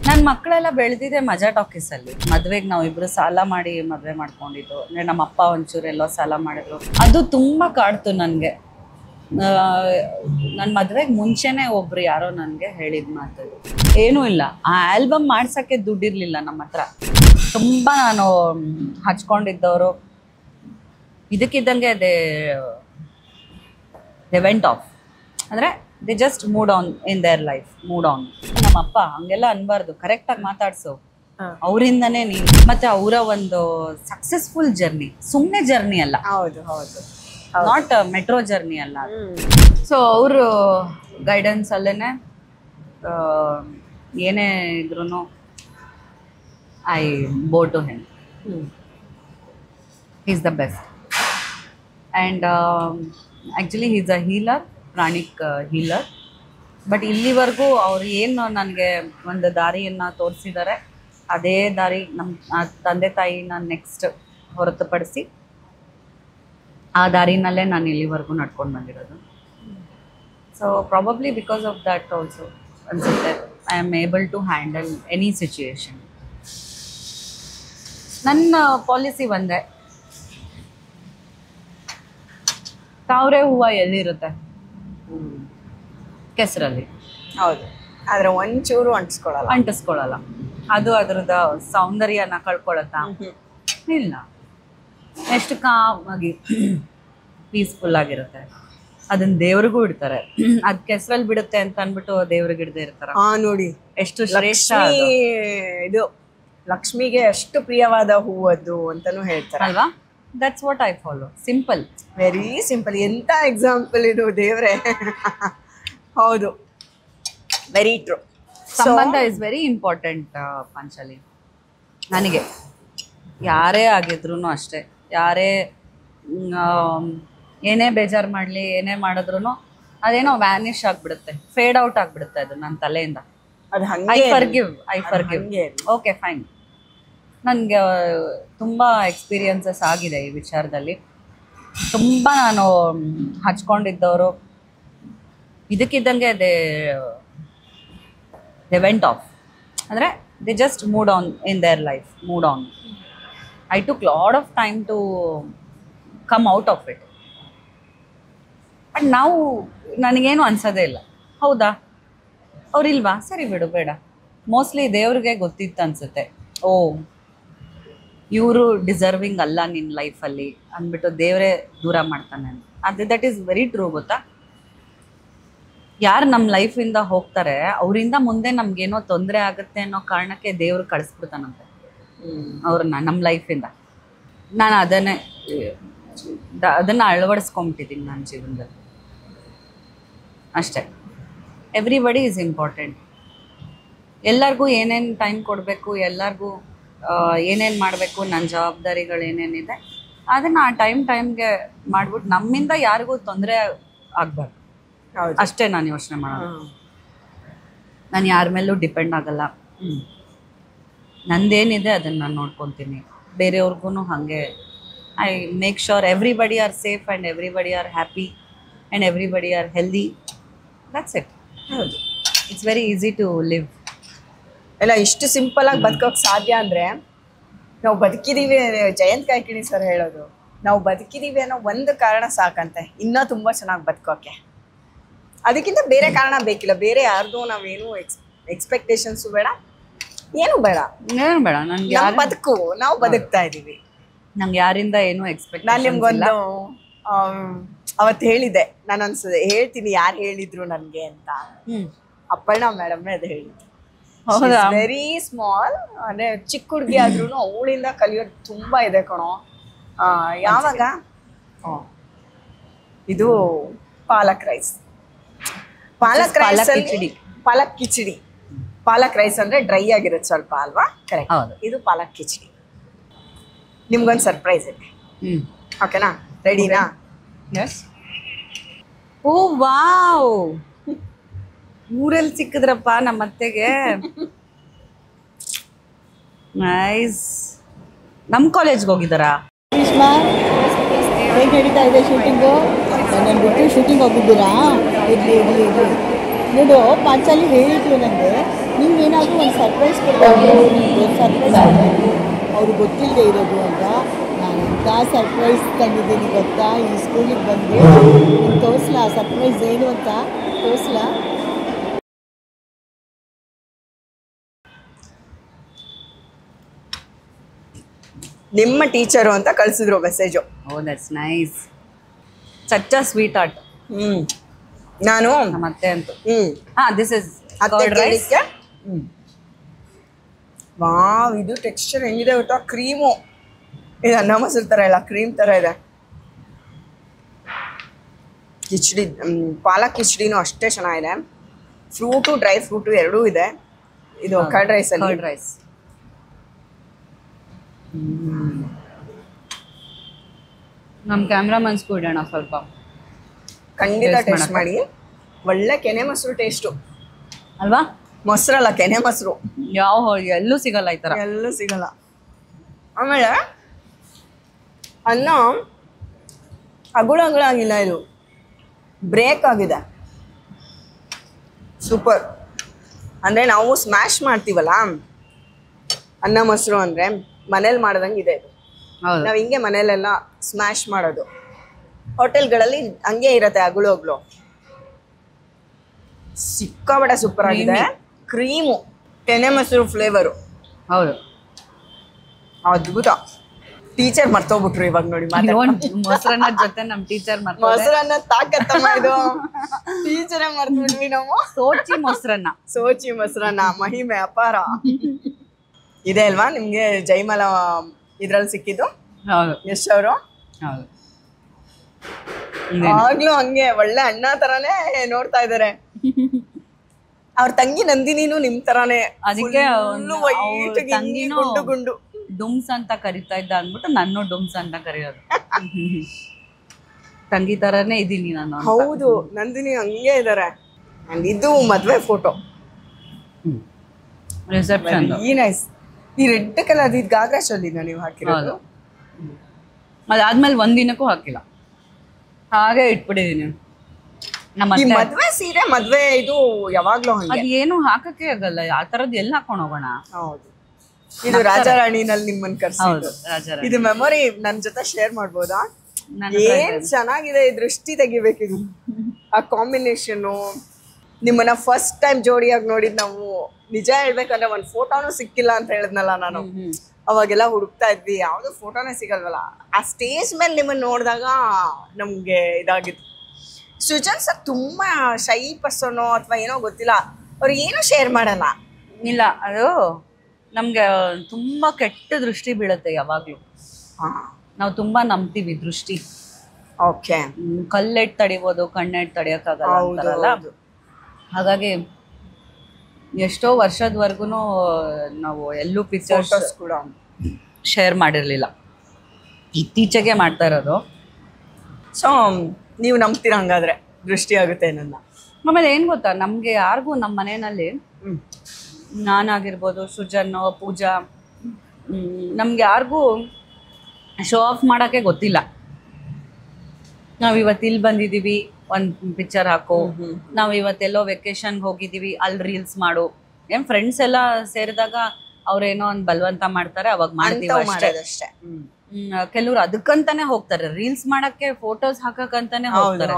ನನ್ನ ಮಕ್ಕಳೆಲ್ಲ ಬೆಳೆದಿದೆ ಮಜಾ ಟಾಕೀಸ್ ಅಲ್ಲಿ. ಮದ್ವೆಗೆ ನಾವಿಬ್ರು ಸಾಲ ಮಾಡಿ ಮದ್ವೆ ಮಾಡ್ಕೊಂಡಿದ್ದು. ಅಂದ್ರೆ ನಮ್ಮ ಅಪ್ಪ ಒಂಚೂರು ಎಲ್ಲೋ ಸಾಲ ಮಾಡಿದ್ರು. ಅದು ತುಂಬಾ ಕಾಡ್ತು ನನ್ಗೆ. ನನ್ನ ಮದ್ವೆಗೆ ಮುಂಚೆನೆ ಒಬ್ರು ಯಾರೋ ನನ್ಗೆ ಹೇಳಿದ ಮಾತು, ಏನೂ ಇಲ್ಲ, ಆ ಆಲ್ಬಮ್ ಮಾಡ್ಸಕ್ಕೆ ದುಡ್ಡಿರ್ಲಿಲ್ಲ ನಮ್ಮ ಹತ್ರ. ತುಂಬಾ ನಾನು ಹಚ್ಕೊಂಡಿದ್ದವರು ಇದಕ್ಕಿದ್ದಂಗೆ ದೇ ವೆಂಟ್ ಆಫ್. ಅಂದರೆ they just moved on in their life, moved on. ನಮ್ಮಪ್ಪ ಹಂಗೆಲ್ಲ ಅನ್ಬಾರ್ದು, ಕರೆಕ್ಟಾಗಿ ಮಾತಾಡ್ಸು, ಅವರಿಂದನೇ ನೀನು. ಮತ್ತೆ ಅವರ ಒಂದು ಸಕ್ಸಸ್ಫುಲ್ ಜರ್ನಿ, ಸುಮ್ಮನೆ ಜರ್ನಿ ಅಲ್ಲ. ಹೌದು ಹೌದು, ನಾಟ್ ಮೆಟ್ರೋ ಜರ್ನಿ ಅಲ್ಲ. ಸೊ ಅವರು ಗೈಡೆನ್ಸ್ ಅಲ್ಲೇನೆ ಏನೇ ಇದ್ರೂ I bow to him. Is the best. And actually is a healer, pranic healer. But ಇಲ್ಲಿವರೆಗೂ ಅವ್ರು ಏನು ನನಗೆ ಒಂದು ದಾರಿಯನ್ನು ತೋರಿಸಿದ್ದಾರೆ, ಅದೇ ದಾರಿ ನಮ್ಮ ತಂದೆ ತಾಯಿನ ನೆಕ್ಸ್ಟ್ ಹೊರತುಪಡಿಸಿ ಆ ದಾರಿನಲ್ಲೇ ನಾನು ಇಲ್ಲಿವರೆಗೂ ನಡ್ಕೊಂಡು ಬಂದಿರೋದು. So probably because of that also ಅನ್ಸುತ್ತೆ I am able to handle any situation. ನನ್ನ ಪಾಲಿಸಿ ಒಂದೇ, ತಾವರೆ ಹೂವು ಎಲ್ಲಿರುತ್ತೆ? ಕೆಸರಲ್ಲಿ. ಹೌದು, ಆದ್ರೆ ಒಂಚೂರು ಅಂಟಿಸ್ಕೊಳ್ಳಲ್ಲ. ಅದು ಅದರದ ಸೌಂದರ್ಯನ ಕಳ್ಕೊಳತ್ತಾ? ಇಲ್ಲ. ಎಷ್ಟು ಕಾಮಾಗಿ ಪೀಸ್ಫುಲ್ ಆಗಿರುತ್ತೆ. ಅದನ್ನ ದೇವ್ರಿಗೂ ಇಡ್ತಾರೆ. ಅದ್ ಕೆಸರಲ್ಲಿ ಬಿಡುತ್ತೆ ಅಂತ ಅನ್ಬಿಟ್ಟು ದೇವ್ರಿಗೆ ಇಡದೆ ಇರ್ತಾರ. ನೋಡಿ ಎಷ್ಟು ಶ್ರೇಷ್ಠ ಇದು, ಲಕ್ಷ್ಮಿಗೆ ಎಷ್ಟು ಪ್ರಿಯವಾದ ಹೂವು ಅದು ಅಂತಾನು ಹೇಳ್ತಾರೆ ಅಲ್ವಾ? That's what I follow. Simple, very simple. ಎಂತ ಎಕ್ಸಾಂಪಲ್ ಇದು ದೇವ್ರೆ. ಹೌದು, ವೆರಿ ಟ್ರೂ. ಸಂಬಂಧ ಇಸ್ ವೆರಿ ಇಂಪಾರ್ಟೆಂಟ್ ಪಂಚಲಿ. ನನಗೆ ಯಾರೇ ಆಗಿದ್ರು ಅಷ್ಟೇ, ಯಾರೇ ಏನೇ ಬೇಜಾರು ಮಾಡಲಿ, ಏನೇ ಮಾಡಿದ್ರು ಅದೇನೋ ವ್ಯಾನಿಷ್ ಆಗಿಬಿಡುತ್ತೆ, ಫೇಡ್ ಔಟ್ ಆಗಿಬಿಡುತ್ತೆ ಅದು ನನ್ನ ತಲೆಯಿಂದ. I forgive. Okay fine. ನನಗೆ ತುಂಬ ಎಕ್ಸ್ಪೀರಿಯನ್ಸಸ್ ಆಗಿದೆ ಈ ವಿಚಾರದಲ್ಲಿ. ತುಂಬ ನಾನು ಹಚ್ಕೊಂಡಿದ್ದವರು ಇದಕ್ಕಿದ್ದಂಗೆ ದೇ ವೆಂಟ್ ಆಫ್. ಅಂದರೆ they just moved on in their life, moved on. I took lot of time to come out of it. But ನಾವು ನನಗೇನು ಅನ್ಸೋದೇ ಇಲ್ಲ. ಹೌದಾ, ಅವ್ರಿಲ್ವಾ, ಸರಿ ಬಿಡು, ಬೇಡ. ಮೋಸ್ಟ್ಲಿ ದೇವ್ರಿಗೆ ಗೊತ್ತಿತ್ತು ಅನ್ಸುತ್ತೆ, ಓ ಇವರು ಡಿಸರ್ವಿಂಗ್ ಅಲ್ಲ ನಿನ್ನ ಲೈಫಲ್ಲಿ ಅಂದ್ಬಿಟ್ಟು ದೇವರೇ ದೂರ ಮಾಡ್ತಾನೆ ಅಂತ. ಅದು ದಟ್ ಈಸ್ ವೆರಿ ಟ್ರೂ. ಗೊತ್ತಾ, ಯಾರು ನಮ್ಮ ಲೈಫಿಂದ ಹೋಗ್ತಾರೆ ಅವರಿಂದ ಮುಂದೆ ನಮ್ಗೇನೋ ತೊಂದರೆ ಆಗುತ್ತೆ ಅನ್ನೋ ಕಾರಣಕ್ಕೆ ದೇವ್ರು ಕಳಿಸ್ಬಿಡ್ತಾನಂತೆ ಅವ್ರನ್ನ ನಮ್ಮ ಲೈಫಿಂದ. ನಾನು ಅದನ್ನು ಅಳವಡಿಸ್ಕೊಂಬಿಟ್ಟಿದ್ದೀನಿ ನನ್ನ ಜೀವನದಲ್ಲಿ ಅಷ್ಟೇ. Everybody is important. ಎಲ್ಲರಿಗೂ ಏನೇನು ಟೈಮ್ ಕೊಡಬೇಕು, ಎಲ್ಲರಿಗೂ ಏನೇನು ಮಾಡಬೇಕು, ನನ್ನ ಜವಾಬ್ದಾರಿಗಳು ಏನೇನಿದೆ ಅದನ್ನು ಆ ಟೈಮ್ಗೆ ಮಾಡ್ಬಿಟ್ಟು ನಮ್ಮಿಂದ ಯಾರಿಗೂ ತೊಂದರೆ ಆಗಬಾರ್ದು ಅಷ್ಟೇ ನಾನು ಯೋಚನೆ ಮಾಡೋದು. ನಾನು ಯಾರ ಮೇಲೂ ಡಿಪೆಂಡ್ ಆಗಲ್ಲ. ನಂದೇನಿದೆ ಅದನ್ನು ನಾನು ನೋಡ್ಕೊತೀನಿ. ಬೇರೆಯವ್ರಿಗೂ ಹಾಗೆ I make sure everybody are safe and everybody are happy and everybody are healthy. That's it. ಹೌದು, it's very easy to live. ಎಲ್ಲ ಇಷ್ಟು ಸಿಂಪಲ್ ಆಗಿ ಬದುಕೋಕೆ ಸಾಧ್ಯ ಅಂದರೆ ನಾವು ಬದುಕಿದೀವಿ. ಜಯಂತ್ ಕಾಯ್ಕಿಣಿ ಸರ್ ಹೇಳೋದು, ನಾವು ಬದುಕಿದೀವಿ ಅನ್ನೋ ಒಂದು ಕಾರಣ ಸಾಕಂತೆ ಇನ್ನೂ ತುಂಬ ಚೆನ್ನಾಗಿ ಬದುಕೋಕೆ. ಅದಕ್ಕಿಂತ ಬೇರೆ ಕಾರಣ ಬೇಕಿಲ್ಲ. ಬೇರೆ ಯಾರ್ದು ನಾವೇನು ಎಕ್ಸ್ಪೆಕ್ಟೇಷನ್ಸು ಬೇಡ, ಏನು ಬೇಡ. ನನಗೆ ಬದುಕು, ನಾವು ಬದುಕ್ತಾ ಇದ್ದೀವಿ. ನಂಗೆ ಯಾರಿಂದ ಏನು ಎಕ್ಸ್ಪೆಕ್ಟ್. ನಾನು ನಿಮ್ಗೊಂದು ಅವತ್ತು ಹೇಳಿದ್ದೆ, ನಾನು ಅನ್ಸದೆ ಹೇಳ್ತೀನಿ ಯಾರು ಹೇಳಿದ್ರು ನನಗೆ ಅಂತ. ಅಪ್ಪಣ್ಣ ಮೇಡಮ್ನೇ ಅದು ಹೇಳಿದ್ರು. ವೆರಿ ಸ್ಮಾಲ್, ಅಂದರೆ ಚಿಕ್ಕ ಹುಡುಗಿ ಆದ್ರೂ ಅವಳಿಂದ ಕಲಿಯೋದು ತುಂಬ ಇದೆ ಕಣೋ. ಯಾವಾಗ ಇದು ಪಾಲಕ್ ರೈಸ್, ಪಾಲಕ್ ಕಿಚಡಿ. ಪಾಲಕ್ ರೈಸ್ ಅಂದರೆ ಡ್ರೈ ಆಗಿರುತ್ತೆ ಸ್ವಲ್ಪ ಅಲ್ವಾ? ಕರೆಕ್ಟ್. ಇದು ಪಾಲಕ್ ಕಿಚಡಿ. ನಿಮ್ಗೊಂದು ಸರ್ಪ್ರೈಸ್ ಇದೆ, ಓಕೆನಾ? ರೆಡಿನಾ? ಎಸ್. ಓ ವಾವ್, ಊರಲ್ಲಿ ಸಿಕ್ಕಿದ್ರಪ್ಪ ನಮ್ಮ ಅತ್ತೆಗೆ. ನೈಸ್. ನಮ್ಮ ಕಾಲೇಜ್ಗೆ ಹೋಗಿದ್ದಾರಾ? ಹೇಗೆ ನಡೀತಾ ಇದೆ ಶೂಟಿಂಗು? ನನ್ನ ಬಿಟ್ಟು ಶೂಟಿಂಗ್ ಹೋಗಿದ್ದೀರಾ? ಇರಲಿ ನೋಡು, ಪಾಂಚಾಲಿ ಹೇಳಿದ್ಲು ನನಗೆ, ನೀವೇನು ಏನಾದರೂ ಒಂದು ಸರ್ಪ್ರೈಸ್ ಕೊಡಬೇಕು, ಒಂದು ಸರ್ಪ್ರೈಸ್ ಕೊಡಬೇಕು ಅವ್ರಿಗೆ ಗೊತ್ತಿಲ್ಲದೆ ಇರೋದು ಅಂತ. ನಾನು ಎಂಥ ಸರ್ಪ್ರೈಸ್ ತಂದಿದ್ದೀನಿ ಗೊತ್ತಾ, ಈ ಸ್ಕೂಲಿಗೆ ಬಂದು ತೋರಿಸ್ಲಾ ಸರ್ಪ್ರೈಸ್ ಏನು ಅಂತ ತೋರಿಸ್ಲಾ? ನಿಮ್ಮ ಟೀಚರು ಅಂತ ಕಳಿಸಿದ್ರು message. Oh that's nice. Such a sweet heart. ನಾನು ನಮ್ಮ ಅತ್ತೆ ಅಂತೂ this is curd rice. Wow, ಇದು ಟೆಕ್ಸ್ಚರ್ ಹೆಂಗಿದೆ ಗೊತ್ತಾ, ಕ್ರೀಮು. ಇದು ಅನ್ನ ಮೊಸರು ಥರ ಇಲ್ಲ, ಕ್ರೀಮ್ ಥರ ಇದೆ. ಕಿಚಡಿ, ಪಾಲಕ್ ಕಿಚಡಿನೂ ಅಷ್ಟೇ ಚೆನ್ನಾಗಿದೆ. ಫ್ರೂಟು, ಡ್ರೈ ಫ್ರೂಟು ಎರಡೂ ಇದೆ. ಇದು ಕರ್ಡ್ ರೈಸ್ ಅಲ್ಲಿ. ಕರ್ಡ್ ರೈಸ್ ನಮ್ಮ ಕ್ಯಾಮ್ರಾಮನ್ಸ್ಗೂ ಇಡೋಣ ಸ್ವಲ್ಪ. ಖಂಡಿತ ಟೇಸ್ಟ್ ಮಾಡಿ. ಒಳ್ಳೆ ಕೆನೆ ಮೊಸರು ಟೇಸ್ಟು ಅಲ್ವಾ? ಮೊಸರಲ್ಲ, ಕೆನೆ ಮೊಸರು. ಎಲ್ಲೂ ಸಿಗಲ್ಲ ಈ ಥರ, ಎಲ್ಲೂ ಸಿಗಲ್ಲ. ಆಮೇಲೆ ಅನ್ನ ಅಗುಳ ಆಗಿಲ್ಲ, ಇದು ಬ್ರೇಕ್ ಆಗಿದೆ. ಸೂಪರ್. ಅಂದರೆ ನಾವು ಸ್ಮ್ಯಾಶ್ ಮಾಡ್ತೀವಲ್ಲ ಅನ್ನ ಮೊಸರು, ಅಂದರೆ ಮನೇಲಿ ಮಾಡ್ದಂಗೆ ಇದೆ ಇದು. ನಾವು ಹಿಂಗೆ ಮನೇಲೆಲ್ಲ ಸ್ಮ್ಯಾಶ್ ಮಾಡೋದು. ಹೋಟೆಲ್ಗಳಲ್ಲಿ ಹಂಗೆ ಇರತ್ತೆ ಅಗುಳು. ಸಿಕ್ಕಾಬಟ್ಟೆ ಸೂಪರ್ ಆಗಿದೆ. ಕ್ರೀಮು, ಕೆನೆ ಮೊಸರು ಫ್ಲೇವರು. ಹೌದು, ಅದ್ಭುತ. ಟೀಚರ್ ಮರ್ತೋಗ್ಬಿಟ್ರು ಇವಾಗ ನೋಡಿ. ಮೊಸರನ್ನ ಜೊತೆ ನಮ್ಮ ಟೀಚರ್ ಮೊಸರನ್ನ ತಾಕತ್ತಮ್ಮ ಇದು. ಟೀಚರೇ ಮರ್ತ್ಬಿಟ್ವಿ ನಾವು. ಸೋಚಿ ಮೊಸರನ್ನ ಮಹಿಮೆ ಅಪಾರ. ಇದೆ ಅಲ್ವಾ ನಿಮ್ಗೆ ಜೈಮಲ ಇದ್ರಲ್ಲಿ ಸಿಕ್ಕಿದ್ದು? ಯಶ್ ಅವರು ಆಗ್ಲೂ ಹಂಗೆ ಒಳ್ಳೆ ಅಣ್ಣ ತರಾನೇ ನೋಡ್ತಾ ಇದಾರೆ. ಅವ್ರ ತಂಗಿ ನಂದಿನಿನೂ ನಿಮ್ ತರಾನೇ. ಅದಕ್ಕೆ ಗುಂಡು ಡುಮ್ಸ್ ಅಂತ ಕರಿತಾ ಇದ್ದ ಅಂದ್ಬಿಟ್ಟು ನಾನು ಡುಮ್ಸ್ ಅಂತ ಕರೆಯೋದು. ತಂಗಿ ತರಾನೇ ಇದೀನಿ ನಾನು. ಹೌದು, ನಂದಿನಿ ಹಂಗೆ ಇದಾರೆ. ಅಂಡ್ ಇದು ಮದ್ವೆ ಫೋಟೋ, ರಿಸೆಪ್ಷನ್. ಈ ನೈಸ್. ಈ ರೆಡ್ ಕಲರ್ ಇದು ಗಾಗ್ರಾ ಚೋಲಿನ ನೀವು ಹಾಕಿರೋದು? ಅದಾದ್ಮೇಲೆ ಒಂದಿನಕ್ಕೂ ಹಾಕಿಲ್ಲ, ಹಾಗೆ ಇಟ್ಬಿಟ್ಟಿದೀನಿ. ಈ ಮದ್ವೆ ಸೀರೆ, ಮದ್ವೆ ಇದು ಯಾವಾಗ್ಲೂ ಅದು ಏನು ಹಾಕಕ್ಕೆ ಆಗಲ್ಲ, ಆ ತರದ್ ಎಲ್ಲಿ ಹಾಕೊಂಡ್ ಹೋಗೋಣ. ಹೌದು, ಇದು ರಾಜಾರಾಣಿನಲ್ಲಿ ನಿಮ್ಮನ್ನ ಕರ್ಸಿದ್ದು. ಇದು ಮೆಮೊರಿ ನನ್ ಜೊತೆ ಶೇರ್ ಮಾಡ್ಬೋದಾ? ಏನ್ ಚೆನ್ನಾಗಿದೆ. ಈ ದೃಷ್ಟಿ ತೆಗಿಬೇಕಿದು, ಆ ಕಾಂಬಿನೇಷನ್. ನಿಮ್ಮನ್ನ ಫಸ್ಟ್ ಟೈಮ್ ಜೋಡಿಯಾಗಿ ನೋಡಿದ್ ನಾವು. ನಿಜ ಹೇಳ್ಬೇಕಂದ್ರೆ ಒಂದ್ ಫೋಟೋನು ಸಿಕ್ಕಿಲ್ಲ ಅಂತ ಹೇಳಿದ್ನಲ್ಲ ನಾನು. ಅವಾಗೆಲ್ಲ ಹುಡುಕ್ತಾ ಇದ್ವಿ, ಯಾವ್ದು ಫೋಟೋನೇ ಸಿಗಲ್ವಲ್ಲ. ಆ ಸ್ಟೇಜ್ ಮೇಲೆ ನಿಮ್ಮನ್ನ ನೋಡಿದಾಗ ನಮ್ಗೆ ಇದಾಗಿತ್ತು. ಸೃಜನ್ ಸರ್ ತುಂಬಾ ಶೈ ಪರ್ಸನೋ ಅಥವಾ ಏನೋ ಗೊತ್ತಿಲ್ಲ, ಅವ್ರು ಏನು ಶೇರ್ ಮಾಡಲ್ಲ. ಇಲ್ಲ, ಅದು ನಮ್ಗೆ ತುಂಬಾ ಕೆಟ್ಟ ದೃಷ್ಟಿ ಬೀಳುತ್ತೆ ಯಾವಾಗ್ಲೂ. ನಾವು ತುಂಬಾ ನಂಬ್ತೀವಿ ದೃಷ್ಟಿ. ಓಕೆ, ಕಲ್ಲೆಟ್ ತಡಿಬೋದು, ಕಣ್ಣೆಟ್ ತಡಿಯಕ್ಕಾಗಲ್ಲ. ಹಾಗಾಗಿ ಎಷ್ಟೋ ವರ್ಷದವರೆಗೂ ನಾವು ಎಲ್ಲೂ ಪಿಕ್ಚರ್ಸ್ ಕೂಡ ಶೇರ್ ಮಾಡಿರ್ಲಿಲ್ಲ, ಇತ್ತೀಚೆಗೆ ಮಾಡ್ತಾ ಇರೋದು. ಸೊ ನೀವು ನಂಬ್ತೀರ ಹಂಗಾದ್ರೆ ದೃಷ್ಟಿ ಆಗುತ್ತೆ ನನ್ನ. ಆಮೇಲೆ ಏನ್ ಗೊತ್ತಾ, ನಮ್ಗೆ ಯಾರಿಗೂ ನಮ್ಮ ಮನೆಯಲ್ಲಿ, ನಾನಾಗಿರ್ಬೋದು, ಸೃಜನ್, ಪೂಜಾ, ನಮ್ಗೆ ಯಾರಿಗೂ ಶೋ ಆಫ್ ಮಾಡೋಕ್ಕೆ ಗೊತ್ತಿಲ್ಲ. ನಾವು ಇವತ್ತು ಇಲ್ಲಿ ಬಂದಿದ್ದೀವಿ, ಒಂದು ಪಿಕ್ಚರ್ ಹಾಕು. ನಾವು ಇವತ್ತೆಲ್ಲೋ ವೆಕೇಶನ್ಗೆ ಹೋಗಿದ್ದೀವಿ, ಅಲ್ಲಿ ರೀಲ್ಸ್ ಮಾಡು. ಏನ್ ಫ್ರೆಂಡ್ಸ್ ಎಲ್ಲ ಸೇರಿದಾಗ ಅವ್ರೇನೋ ಒಂದು ಬಲವಂತ ಮಾಡ್ತಾರೆ, ಅವಾಗ ಮಾಡ್ತೀವಿ ಅಷ್ಟೇ. ಕೆಲವ್ರು ಅದಕ್ಕಂತಾನೆ ಹೋಗ್ತಾರೆ, ರೀಲ್ಸ್ ಮಾಡಕ್ಕೆ, ಫೋಟೋಸ್ ಹಾಕಕ್ಕಂತಾನೆ ಹೋಗ್ತಾರೆ.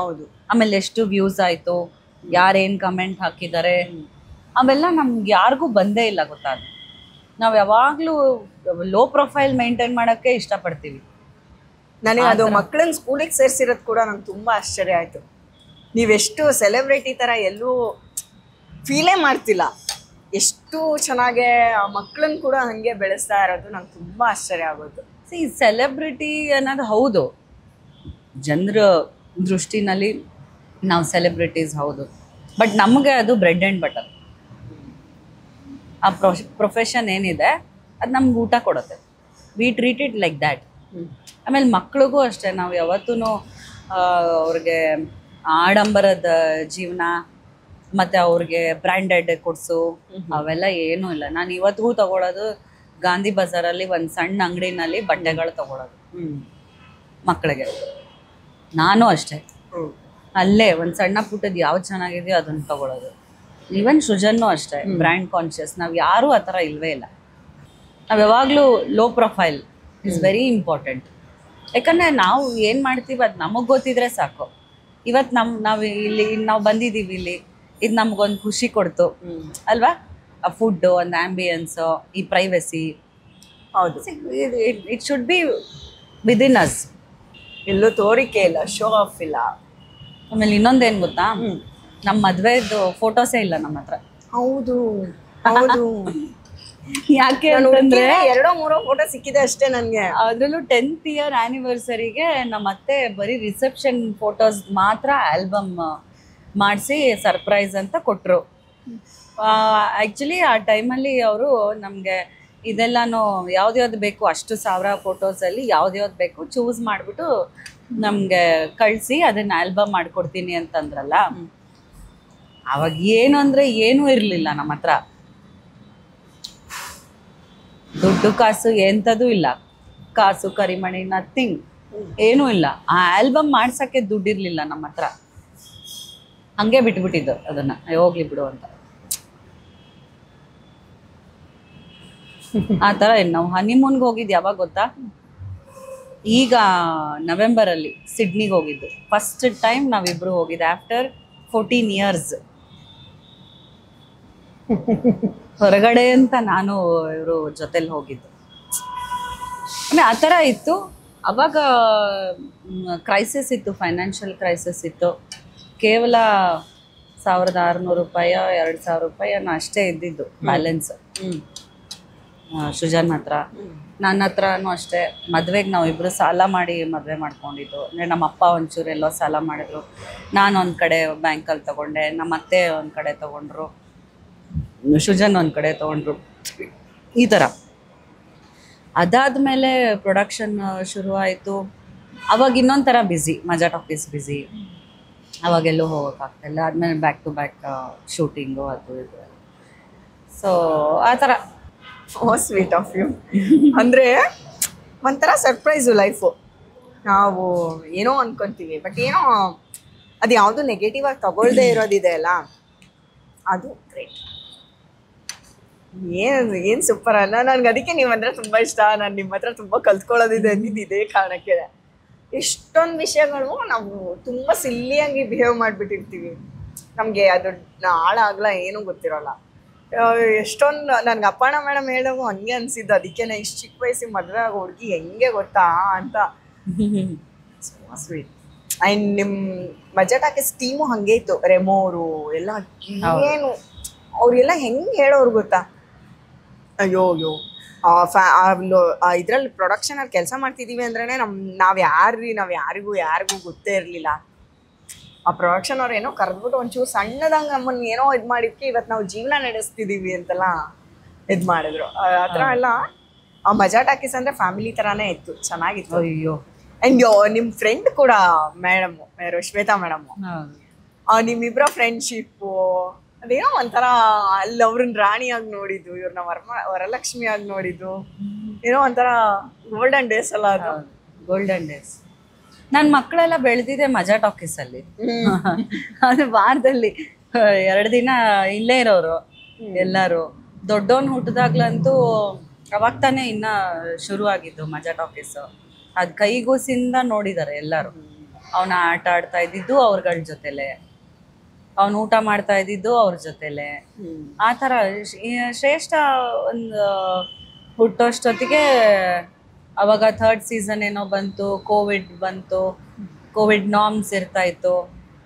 ಆಮೇಲೆ ಎಷ್ಟು ವ್ಯೂಸ್ ಆಯ್ತು, ಯಾರೇನ್ ಕಮೆಂಟ್ ಹಾಕಿದ್ದಾರೆ, ಅವೆಲ್ಲ ನಮ್ಗೆ ಯಾರಿಗೂ ಬಂದೇ ಇಲ್ಲ ಗೊತ್ತಾಗ. ನಾವು ಯಾವಾಗ್ಲೂ ಲೋ ಪ್ರೊಫೈಲ್ ಮೇಂಟೈನ್ ಮಾಡಕ್ಕೆ ಇಷ್ಟಪಡ್ತೀವಿ. ನನಗೆ ಅದು ಮಕ್ಕಳನ್ನ ಸ್ಕೂಲಿಗೆ ಸೇರಿಸಿರೋದು ಕೂಡ ನಂಗೆ ತುಂಬ ಆಶ್ಚರ್ಯ ಆಯಿತು. ನೀವೆಷ್ಟು ಸೆಲೆಬ್ರಿಟಿ ಥರ ಎಲ್ಲೂ ಫೀಲೇ ಮಾಡ್ತಿಲ್ಲ, ಎಷ್ಟು ಚೆನ್ನಾಗೆ ಆ ಮಕ್ಕಳನ್ನ ಕೂಡ ಹಾಗೆ ಬೆಳೆಸ್ತಾ ಇರೋದು ನಂಗೆ ತುಂಬ ಆಶ್ಚರ್ಯ ಆಗೋದು. ಸೆಲೆಬ್ರಿಟಿ ಅನ್ನೋದು ಹೌದು, ಜನರ ದೃಷ್ಟಿನಲ್ಲಿ ನಾವು ಸೆಲೆಬ್ರಿಟೀಸ್ ಹೌದು, ಬಟ್ ನಮಗೆ ಅದು ಬ್ರೆಡ್ ಆ್ಯಂಡ್ ಬಟರ್. ಆ ಪ್ರೊಫೆಷನ್ ಏನಿದೆ ಅದು ನಮ್ಗೆ ಊಟ ಕೊಡುತ್ತೆ. We treat it like that. ಆಮೇಲೆ ಮಕ್ಳಿಗೂ ಅಷ್ಟೇ, ನಾವು ಯಾವತ್ತೂ ಅವ್ರಿಗೆ ಆಡಂಬರದ ಜೀವನ ಮತ್ತು ಅವ್ರಿಗೆ ಬ್ರ್ಯಾಂಡೆಡ್ ಕೊಡಿಸು ಅವೆಲ್ಲ ಏನೂ ಇಲ್ಲ. ನಾನು ಇವತ್ತಿಗೂ ತಗೊಳ್ಳೋದು ಗಾಂಧಿ ಬಜಾರಲ್ಲಿ ಒಂದು ಸಣ್ಣ ಅಂಗಡಿನಲ್ಲಿ ಬಟ್ಟೆಗಳು ತಗೊಳ್ಳೋದು ಮಕ್ಕಳಿಗೆ. ನಾನು ಅಷ್ಟೇ, ಅಲ್ಲೇ ಒಂದು ಸಣ್ಣ ಪುಟ್ಟದ್ದು ಯಾವ್ದು ಚೆನ್ನಾಗಿದೆಯೋ ಅದನ್ನು ತಗೊಳ್ಳೋದು. ಈವನ್ ಸೃಜನ್ನು ಅಷ್ಟೇ ಬ್ರ್ಯಾಂಡ್ ಕಾನ್ಷಿಯಸ್. ನಾವು ಯಾರೂ ಆ ಥರ ಇಲ್ವೇ ಇಲ್ಲ. ನಾವು ಯಾವಾಗಲೂ low profile is very important. ಯಾಕಂದರೆ ನಾವು ಏನು ಮಾಡ್ತೀವಿ ಅದು ನಮಗೆ ಗೊತ್ತಿದ್ರೆ ಸಾಕು. ಇವತ್ತು ನಾವು ಇಲ್ಲಿ ನಾವು ಬಂದಿದ್ದೀವಿ, ಇಲ್ಲಿ ಇದು ನಮಗೊಂದು ಖುಷಿ ಕೊಡ್ತು ಅಲ್ವಾ? ಆ ಫುಡ್ಡು, ಒಂದು ಆ್ಯಂಬಿಯನ್ಸು, ಈ ಪ್ರೈವಸಿ, ಹೌದು, it should be within us. ಎಲ್ಲೂ ತೋರಿಕೆ ಇಲ್ಲ, ಶೋ ಆಫ್ ಇಲ್ಲ. ಆಮೇಲೆ ಇನ್ನೊಂದೇನು ಗೊತ್ತಾ, ನಮ್ಮ ಮದುವೆದು ಫೋಟೋಸೇ ಇಲ್ಲ ನಮ್ಮ ಹತ್ರ. ಹೌದು ಹೌದು. ಯಾಕೆ ಅಂತಂದ್ರೆ 2-3 ಫೋಟೋ ಸಿಕ್ಕಿದೆ ಅಷ್ಟೇ ನನಗೆ. ಅದರಲ್ಲೂ 10th ಇಯರ್ ಆ್ಯನಿವರ್ಸರಿಗೆ ನಮ್ಮ ಅತ್ತೆ ಬರೀ ರಿಸೆಪ್ಷನ್ ಫೋಟೋಸ್ ಮಾತ್ರ ಆಲ್ಬಮ್ ಮಾಡಿಸಿ ಸರ್ಪ್ರೈಸ್ ಅಂತ ಕೊಟ್ಟರು. ಆ್ಯಕ್ಚುಲಿ ಆ ಟೈಮಲ್ಲಿ ಅವರು ನಮಗೆ ಇದೆಲ್ಲನೂ ಯಾವ್ದು ಬೇಕು ಅಷ್ಟು 1000 ಫೋಟೋಸಲ್ಲಿ ಯಾವ್ದು ಬೇಕು ಚೂಸ್ ಮಾಡಿಬಿಟ್ಟು ನಮಗೆ ಕಳಿಸಿ ಅದನ್ನು ಆಲ್ಬಮ್ ಮಾಡಿಕೊಡ್ತೀನಿ ಅಂತಂದ್ರಲ್ಲ. ಅವಾಗ ಏನು ಅಂದರೆ ಏನೂ ಇರಲಿಲ್ಲ ನಮ್ಮ ಹತ್ರ. ದುಡ್ಡು ಕಾಸು ಎಂಥದ್ದು ಇಲ್ಲ, ಕಾಸು ಕರಿಮಣಿ ನಥಿಂಗ್, ಏನೂ ಇಲ್ಲ. ಆ ಆಲ್ಬಮ್ ಮಾಡ್ಸೋಕ್ಕೆ ದುಡ್ಡಿರಲಿಲ್ಲ ನಮ್ಮ ಹತ್ರ. ಹಂಗೆ ಬಿಟ್ಬಿಟ್ಟಿದ್ದು ಅದನ್ನು, ಹೋಗ್ಲಿ ಬಿಡು ಅಂತ. ಆ ಥರ ನಾವು ಹನಿಮೂನ್ಗೆ ಹೋಗಿದ್ದು ಯಾವಾಗ ಗೊತ್ತಾ? ಈಗ ನವೆಂಬರಲ್ಲಿ ಸಿಡ್ನಿಗೆ ಹೋಗಿದ್ದು. ಫಸ್ಟ್ ಟೈಮ್ ನಾವಿಬ್ಬರು ಹೋಗಿದ್ದು ಆಫ್ಟರ್ 14 years. ಹೊರಗಡೆ ಅಂತ ನಾನು ಇವರು ಜೊತೆಲಿ ಹೋಗಿದ್ದು. ಆ ಥರ ಇತ್ತು. ಅವಾಗ ಕ್ರೈಸಿಸ್ ಇತ್ತು, ಫೈನಾನ್ಷಿಯಲ್ ಕ್ರೈಸಿಸ್ ಇತ್ತು. ಕೇವಲ 1600 ರೂಪಾಯಿ 2000 ರೂಪಾಯಿ ಅಷ್ಟೇ ಇದ್ದಿದ್ದು ಬ್ಯಾಲೆನ್ಸ್ ಸೃಜನ್ ಹತ್ರ. ನನ್ನ ಹತ್ರನೂ ಅಷ್ಟೇ. ಮದುವೆಗೆ ನಾವಿಬ್ಬರು ಸಾಲ ಮಾಡಿ ಮದುವೆ ಮಾಡ್ಕೊಂಡಿದ್ದು. ಅಂದರೆ ನಮ್ಮ ಅಪ್ಪ ಒಂಚೂರು ಎಲ್ಲೋ ಸಾಲ ಮಾಡಿದ್ರು, ನಾನು ಒಂದು ಕಡೆ ಬ್ಯಾಂಕಲ್ಲಿ ತೊಗೊಂಡೆ, ನಮ್ಮ ಅತ್ತೆ ಒಂದು ಕಡೆ ತೊಗೊಂಡ್ರು, ಸೃಜನ್ ಒಂದು ಕಡೆ ತೊಗೊಂಡ್ರು, ಈ ಥರ. ಅದಾದಮೇಲೆ ಪ್ರೊಡಕ್ಷನ್ ಶುರುವಾಯಿತು. ಅವಾಗ ಇನ್ನೊಂದು ಥರ ಬ್ಯುಸಿ, ಮಜಾ ಟಾಕೀಸ್ ಬ್ಯುಸಿ. ಅವಾಗೆಲ್ಲೂ ಹೋಗೋಕ್ಕಾಗ್ತಾಯಿಲ್ಲ. ಆದಮೇಲೆ ಬ್ಯಾಕ್ ಟು ಬ್ಯಾಕ್ ಶೂಟಿಂಗು ಅದು ಇದು. ಸೊ ಆ ಥರ. Sweet of you. ಅಂದರೆ ಒಂಥರ ಸರ್ಪ್ರೈಸು ಲೈಫು. ನಾವು ಏನೋ ಅನ್ಕೊತೀವಿ, ಬಟ್ ಏನೋ ಅದು ಯಾವುದು ನೆಗೆಟಿವ್ ಆಗಿ ತಗೊಳ್ದೇ ಇರೋದಿದೆ ಅಲ್ಲ, ಅದು ಗ್ರೇಟ್. ಏನು ಸೂಪರ್ ಅಲ್ಲ. ನನಗೆ ಅದಕ್ಕೆ ನಿಮ್ಮ ಹತ್ರ ತುಂಬ ಇಷ್ಟ. ನಾನು ನಿಮ್ಮ ಹತ್ರ ತುಂಬ ಕಲ್ತ್ಕೊಳ್ಳೋದಿದೆ ಅಂದಿದ್ದು ಇದೇ ಕಾರಣಕ್ಕೆ. ಎಷ್ಟೊಂದು ವಿಷಯಗಳು ನಾವು ತುಂಬ ಸಿಲ್ಲಿಯಾಗಿ ಬಿಹೇವ್ ಮಾಡಿಬಿಟ್ಟಿರ್ತೀವಿ. ನಮಗೆ ಅದು ಆಳ ಆಗಲ್ಲ, ಏನೂ ಗೊತ್ತಿರೋಲ್ಲ. ಎಷ್ಟೊಂದು ನನಗೆ ಅಪ್ಪಣ್ಣ ಮೇಡಮ್ ಹೇಳೋವು ಹಂಗೆ ಅನಿಸಿದ್ದು. ಅದಕ್ಕೆ ಇಷ್ಟು ಚಿಕ್ಕ ವಯಸ್ಸಿಗೆ ಮದುವೆ ಆಗೋ ಹುಡುಗಿ ಹೆಂಗೆ ಗೊತ್ತಾ ಅಂತ. ಸ್ವೀಟ್. ಆ್ಯಂಡ್ ನಿಮ್ಮ ಮಜಾ ಟಾಕೀಸ್ ಟೀಮು ಹಾಗೆ ಇತ್ತು. ರೆಮೋ ಅವರು ಎಲ್ಲ ಏನು ಅವರೆಲ್ಲ ಹೆಂಗೆ ಹೇಳೋರು ಗೊತ್ತಾ? ಅಯ್ಯೋ ಇದರಲ್ಲಿ ಪ್ರೊಡಕ್ಷನಲ್ಲಿ ಕೆಲಸ ಮಾಡ್ತಿದ್ದೀವಿ ಅಂದ್ರೇ ನಾವು ಯಾರಿಗೂ ಗೊತ್ತೇ ಇರಲಿಲ್ಲ. ಆ ಪ್ರೊಡಕ್ಷನ್ ಅವ್ರು ಏನೋ ಕರೆದ್ಬಿಟ್ಟು ಒಂಚೂರು ಸಣ್ಣದಂಗೆ ನಮ್ಮನ್ನು ಏನೋ ಇದು ಮಾಡಿದ್ಕೆ ಇವತ್ತು ನಾವು ಜೀವನ ನಡೆಸ್ತಿದ್ದೀವಿ ಅಂತೆಲ್ಲ ಇದು ಮಾಡಿದ್ರು. ಆ ಥರ ಎಲ್ಲ ಆ ಮಜಾ ಟಾಕೀಸ್ ಅಂದರೆ ಫ್ಯಾಮಿಲಿ ಥರನೇ ಇತ್ತು, ಚೆನ್ನಾಗಿತ್ತು. ಅಯ್ಯೋ. ಆ್ಯಂಡ್ ನಿಮ್ಮ ಫ್ರೆಂಡ್ ಕೂಡ ಮೇಡಮು, ಶ್ವೇತಾ ಮೇಡಮು, ನಿಮ್ಮಿಬ್ಬರ ಫ್ರೆಂಡ್ಶಿಪ್ಪು ಅದೇನೋ ಒಂಥರ. ಅಲ್ಲಿ ಅವ್ರನ್ನ ರಾಣಿಯಾಗಿ ನೋಡಿದ್ದು, ಇವ್ರನ್ನ ವರಲಕ್ಷ್ಮಿಯಾಗಿ ನೋಡಿದ್ದು, ಏನೋ ಒಂಥರ ಗೋಲ್ಡನ್ ಡೇಸ್ ಅಲ್ಲ ಅದು. Golden days. ನನ್ನ ಮಕ್ಕಳೆಲ್ಲ ಬೆಳೆದಿದೆ ಮಜಾ ಟಾಕೀಸಲ್ಲಿ. ಅದು ವಾರದಲ್ಲಿ 2 ದಿನ ಇಲ್ಲೇ ಇರೋರು ಎಲ್ಲರೂ. ದೊಡ್ಡವನು ಹುಟ್ಟಿದಾಗ್ಲಂತೂ ಅವಾಗ ತಾನೇ ಇನ್ನ ಶುರು ಆಗಿದ್ದು ಮಜಾ ಟಾಕೀಸು. ಅದು ಕೈಗೂಸಿಂದ ನೋಡಿದ್ದಾರೆ ಎಲ್ಲರೂ. ಅವನ ಆಟ ಆಡ್ತಾ ಇದ್ದಿದ್ದು ಅವ್ರಗಳ ಜೊತೆಲೆ, ಅವನು ಊಟ ಮಾಡ್ತಾ ಇದ್ದಿದ್ದು ಅವ್ರ ಜೊತೆಲೆ. ಆ ಥರ ಶ್ರೇಷ್ಠ ಒಂದು ಹುಟ್ಟೋಷ್ಟೊತ್ತಿಗೆ ಅವಾಗ 3rd season ಏನೋ ಬಂತು, ಕೋವಿಡ್ ಬಂತು, ಕೋವಿಡ್ ನಾರ್ಮ್ಸ್ ಇರ್ತಾ ಇತ್ತು.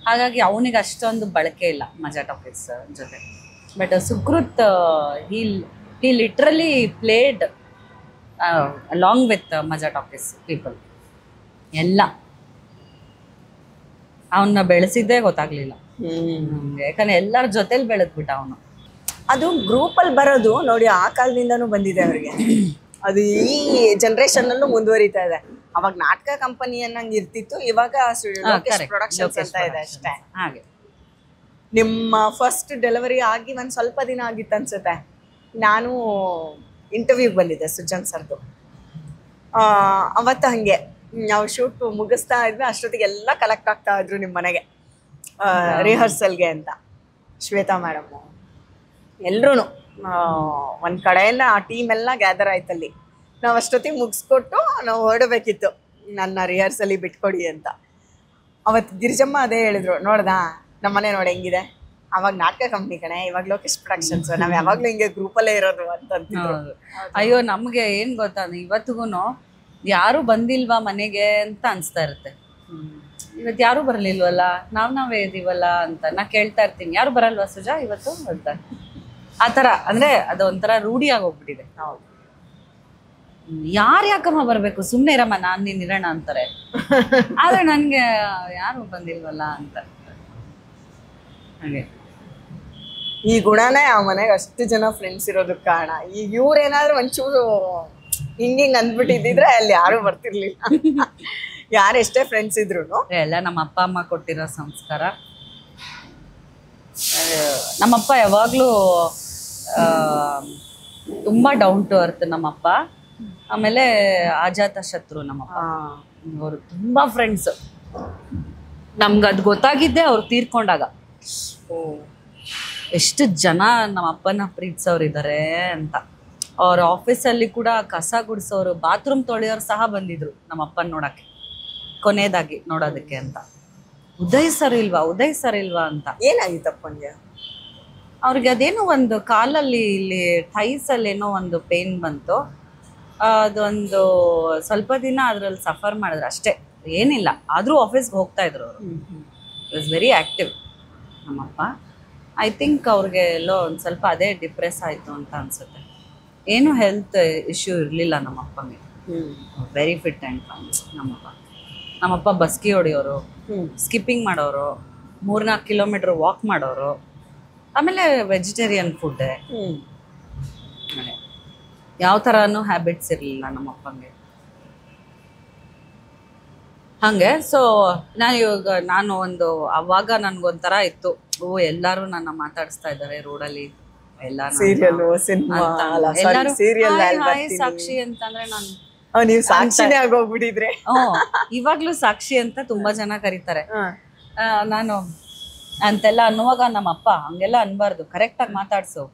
ಹಾಗಾಗಿ ಅವನಿಗೆ ಅಷ್ಟೊಂದು ಬಳಕೆ ಇಲ್ಲ ಮಜಾ ಟಾಕೀಸ್ ಜೊತೆ. But Sukruth he literally played along with Majaa Talkies people ಎಲ್ಲ. ಅವನ್ನ ಬೆಳೆಸಿದ್ದೇ ಗೊತ್ತಾಗ್ಲಿಲ್ಲ, ಯಾಕಂದ್ರೆ ಎಲ್ಲರ ಜೊತೆಲಿ ಬೆಳೆದ್ಬಿಟ್ಟ ಅವನು. ಅದು ಗ್ರೂಪಲ್ಲಿ ಬರೋದು ನೋಡಿ, ಆ ಕಾಲದಿಂದನೂ ಬಂದಿದೆ ಅವರಿಗೆ. ಅದು ಈ ಜನ್ರೇಷನ್ನಲ್ಲೂ ಮುಂದುವರಿತಾ ಇದೆ. ಅವಾಗ ನಾಟಕ ಕಂಪನಿ ಅನ್ನಂಗೆ ಇರ್ತಿತ್ತು, ಇವಾಗ ಪ್ರೊಡಕ್ಷನ್ಸ್ ಅಂತ ಇದೆ ಅಷ್ಟೇ. ಹಾಗೆ ನಿಮ್ಮ ಫಸ್ಟ್ ಡೆಲಿವರಿ ಆಗಿ ಒಂದು ಸ್ವಲ್ಪ ದಿನ ಆಗಿತ್ತು ಅನ್ಸುತ್ತೆ. ನಾನು ಇಂಟರ್ವ್ಯೂಗೆ ಬಂದಿದ್ದೆ ಸೃಜನ್ ಸರ್ದು. ಅವತ್ತು ಹಾಗೆ ನಾವು ಶೂಟ್ ಮುಗಿಸ್ತಾ ಇದ್ವಿ, ಅಷ್ಟೊತ್ತಿಗೆ ಎಲ್ಲ ಕಲೆಕ್ಟ್ ಆಗ್ತಾ ಇದ್ರು ನಿಮ್ಮ ಮನೆಗೆ ರಿಹರ್ಸಲ್ಗೆ ಅಂತ. ಶ್ವೇತಾ ಮೇಡಮು, ಎಲ್ರೂ ಒಂದು ಕಡೆಯಿಂದ ಆ ಟೀಮ್ ಎಲ್ಲ ಗ್ಯಾದರ್ ಆಯ್ತಲ್ಲಿ. ನಾವು ಅಷ್ಟೊತ್ತಿಗೆ ಮುಗಿಸ್ಕೊಟ್ಟು ನಾವು ಹೊರಡಬೇಕಿತ್ತು, ನನ್ನ ರಿಹರ್ಸಲಿ ಬಿಟ್ಕೊಡಿ ಅಂತ. ಅವತ್ತು ಗಿರಿಜಮ್ಮ ಅದೇ ಹೇಳಿದ್ರು, ನೋಡ್ದಾ ನಮ್ಮನೆ ನೋಡಿ ಹೆಂಗಿದೆ, ಅವಾಗ ನಾಟಕ ಕಂಪ್ನಿ ಕಣೆ, ಇವಾಗ ಲೋಕೇಶ್ ಪ್ರೊಡಕ್ಷನ್ಸ್, ನಾವ್ ಯಾವಾಗ್ಲೂ ಹಿಂಗೆ ಗ್ರೂಪಲ್ಲೇ ಇರೋದು ಅಂತ ಅಂತಿದ್ರು. ಅಯ್ಯೋ ನಮ್ಗೆ ಏನ್ ಗೊತ್ತಾ, ಇವತ್ತಿಗೂನು ಯಾರು ಬಂದಿಲ್ವಾ ಮನೆಗೆ ಅಂತ ಅನ್ಸ್ತಾ ಇರುತ್ತೆ. ಇವತ್ತು ಯಾರು ಬರಲಿಲ್ವಲ್ಲ, ನಾವೇ ಇದೀವಲ್ಲ ಅಂತ ನಾ ಕೇಳ್ತಾ ಇರ್ತೀನಿ, ಯಾರು ಬರಲ್ವಾ ಸುಜಾ ಇವತ್ತು ಅಂತ. ಆ ಥರ ಅಂದರೆ ಅದು ಒಂಥರ ರೂಢಿ ಆಗೋಗ್ಬಿಟ್ಟಿದೆ. ಹೌದು, ಯಾರು ಯಾಕಮ್ಮ ಬರಬೇಕು, ಸುಮ್ಮನೆ ಇರಮ್ಮ, ನಾನು ನೀನು ಇರೋಣ ಅಂತಾರೆ. ಆದರೆ ನನಗೆ ಯಾರು ಬಂದಿಲ್ವಲ್ಲ ಅಂತ. ಹಾಗೆ ಈ ಗುಣನೇ ಆ ಮನೆಗೆ ಅಷ್ಟು ಜನ ಫ್ರೆಂಡ್ಸ್ ಇರೋದಕ್ಕೆ ಕಾರಣ. ಈಗ ಇವ್ರೇನಾದ್ರೂ ಒಂಚೂರು ಹಿಂಗಿಂಗ್ ಅಂದ್ಬಿಟ್ಟಿದ್ರೆ ಅಲ್ಲಿ ಯಾರು ಬರ್ತಿರ್ಲಿಲ್ಲ. ಯಾರು ಎಷ್ಟೇ ಫ್ರೆಂಡ್ಸ್ ಇದ್ರು ಎಲ್ಲ ನಮ್ಮ ಅಪ್ಪ ಅಮ್ಮ ಕೊಟ್ಟಿರೋ ಸಂಸ್ಕಾರ. ನಮ್ಮಪ್ಪ ಯಾವಾಗಲೂ ತುಂಬ ಡೌನ್ ಟು ಅರ್ತ್ ನಮ್ಮಪ್ಪ. ಆಮೇಲೆ ಅಜಾತ ಶತ್ರು ನಮ್ಮಪ್ಪ. ಅವರು ತುಂಬ ಫ್ರೆಂಡ್ಸ್. ನಮ್ಗೆ ಅದು ಗೊತ್ತಾಗಿದ್ದೆ ಅವ್ರು ತೀರ್ಕೊಂಡಾಗ. ಎಷ್ಟು ಜನ ನಮ್ಮ ಅಪ್ಪನ ಪ್ರೀತಿಸೋರು ಇದ್ದಾರೆ ಅಂತ. ಅವ್ರ ಆಫೀಸಲ್ಲಿ ಕೂಡ ಕಸ ಗುಡಿಸೋರು, ಬಾತ್ರೂಮ್ ತೊಳೆಯೋರು ಸಹ ಬಂದಿದ್ರು ನಮ್ಮ ಅಪ್ಪನ ನೋಡಕ್ಕೆ, ಕೊನೆಯದಾಗಿ ನೋಡೋದಕ್ಕೆ ಅಂತ. ಉದಯ್ ಸರ್ ಇಲ್ವಾ ಅಂತ. ಏನಾಗಿತ್ತಪ್ಪಂಗೆ? ಅವ್ರಿಗೆ ಅದೇನೋ ಒಂದು ಕಾಲಲ್ಲಿ ಇಲ್ಲಿ ಥೈಸಲ್ಲಿ ಏನೋ ಒಂದು ಪೇನ್ ಬಂತು. ಅದೊಂದು ಸ್ವಲ್ಪ ದಿನ ಅದ್ರಲ್ಲಿ ಸಫರ್ ಮಾಡಿದ್ರು ಅಷ್ಟೇ, ಏನಿಲ್ಲ. ಆದರೂ ಆಫೀಸ್ಗೆ ಹೋಗ್ತಾ ಇದ್ರು ಅವರು. ವಾಸ್ ವೆರಿ ಆ್ಯಕ್ಟಿವ್ ನಮ್ಮಪ್ಪ. ಐ ಥಿಂಕ್ ಅವ್ರಿಗೆ ಎಲ್ಲೋ ಒಂದು ಸ್ವಲ್ಪ ಅದೇ ಡಿಪ್ರೆಸ್ ಆಯಿತು ಅಂತ ಅನಿಸುತ್ತೆ. ಏನು ಹೆಲ್ತ್ ಇಶ್ಯೂ ಇರಲಿಲ್ಲ ನಮ್ಮಪ್ಪಂಗೆ. ವೆರಿ ಫಿಟ್ ಆ್ಯಂಡ್ ಫೈನ್ ನಮ್ಮಪ್ಪ ಬಸ್ಕಿ ಹೊಡೆಯೋರು, ಸ್ಕಿಪ್ಪಿಂಗ್ ಮಾಡೋರು, 3-4 ಕಿಲೋಮೀಟ್ರ್ ವಾಕ್ ಮಾಡೋರು. ಆಮೇಲೆ ವೆಜಿಟೇರಿಯನ್ ಫುಡ್, ಯಾವ ಥರನೂ ಹ್ಯಾಬಿಟ್ಸ್ ಇರಲಿಲ್ಲ ನಮ್ಮಪ್ಪಂಗೆ. ಹಾಗೆ ಸೊ ನಾನು ಒಂದು ಅವಾಗ ನನಗೊಂಥರ ಇತ್ತು, ಎಲ್ಲರೂ ನನ್ನ ಮಾತಾಡಿಸ್ತಾ ಇದ್ದಾರೆ ರೋಡಲ್ಲಿ, ಎಲ್ಲರೂ ಸಾಕ್ಷಿ ಅಂತಂದ್ರೆ ನೀವು ಸಾಕ್ಷಿನೇ ಆಗೋಗ್ಬಿಟ್ಟಿದ್ರೆ. ಇವಾಗ್ಲೂ ಸಾಕ್ಷಿ ಅಂತ ತುಂಬಾ ಜನ ಕರೀತಾರೆ. ನಾನು ಅಂತೆಲ್ಲ ಅನ್ನುವಾಗ ನಮ್ಮಪ್ಪ ಹಂಗೆಲ್ಲ ಅನ್ಬಾರ್ದು, ಕರೆಕ್ಟ್ ಆಗಿ ಮಾತಾಡ್ಸು,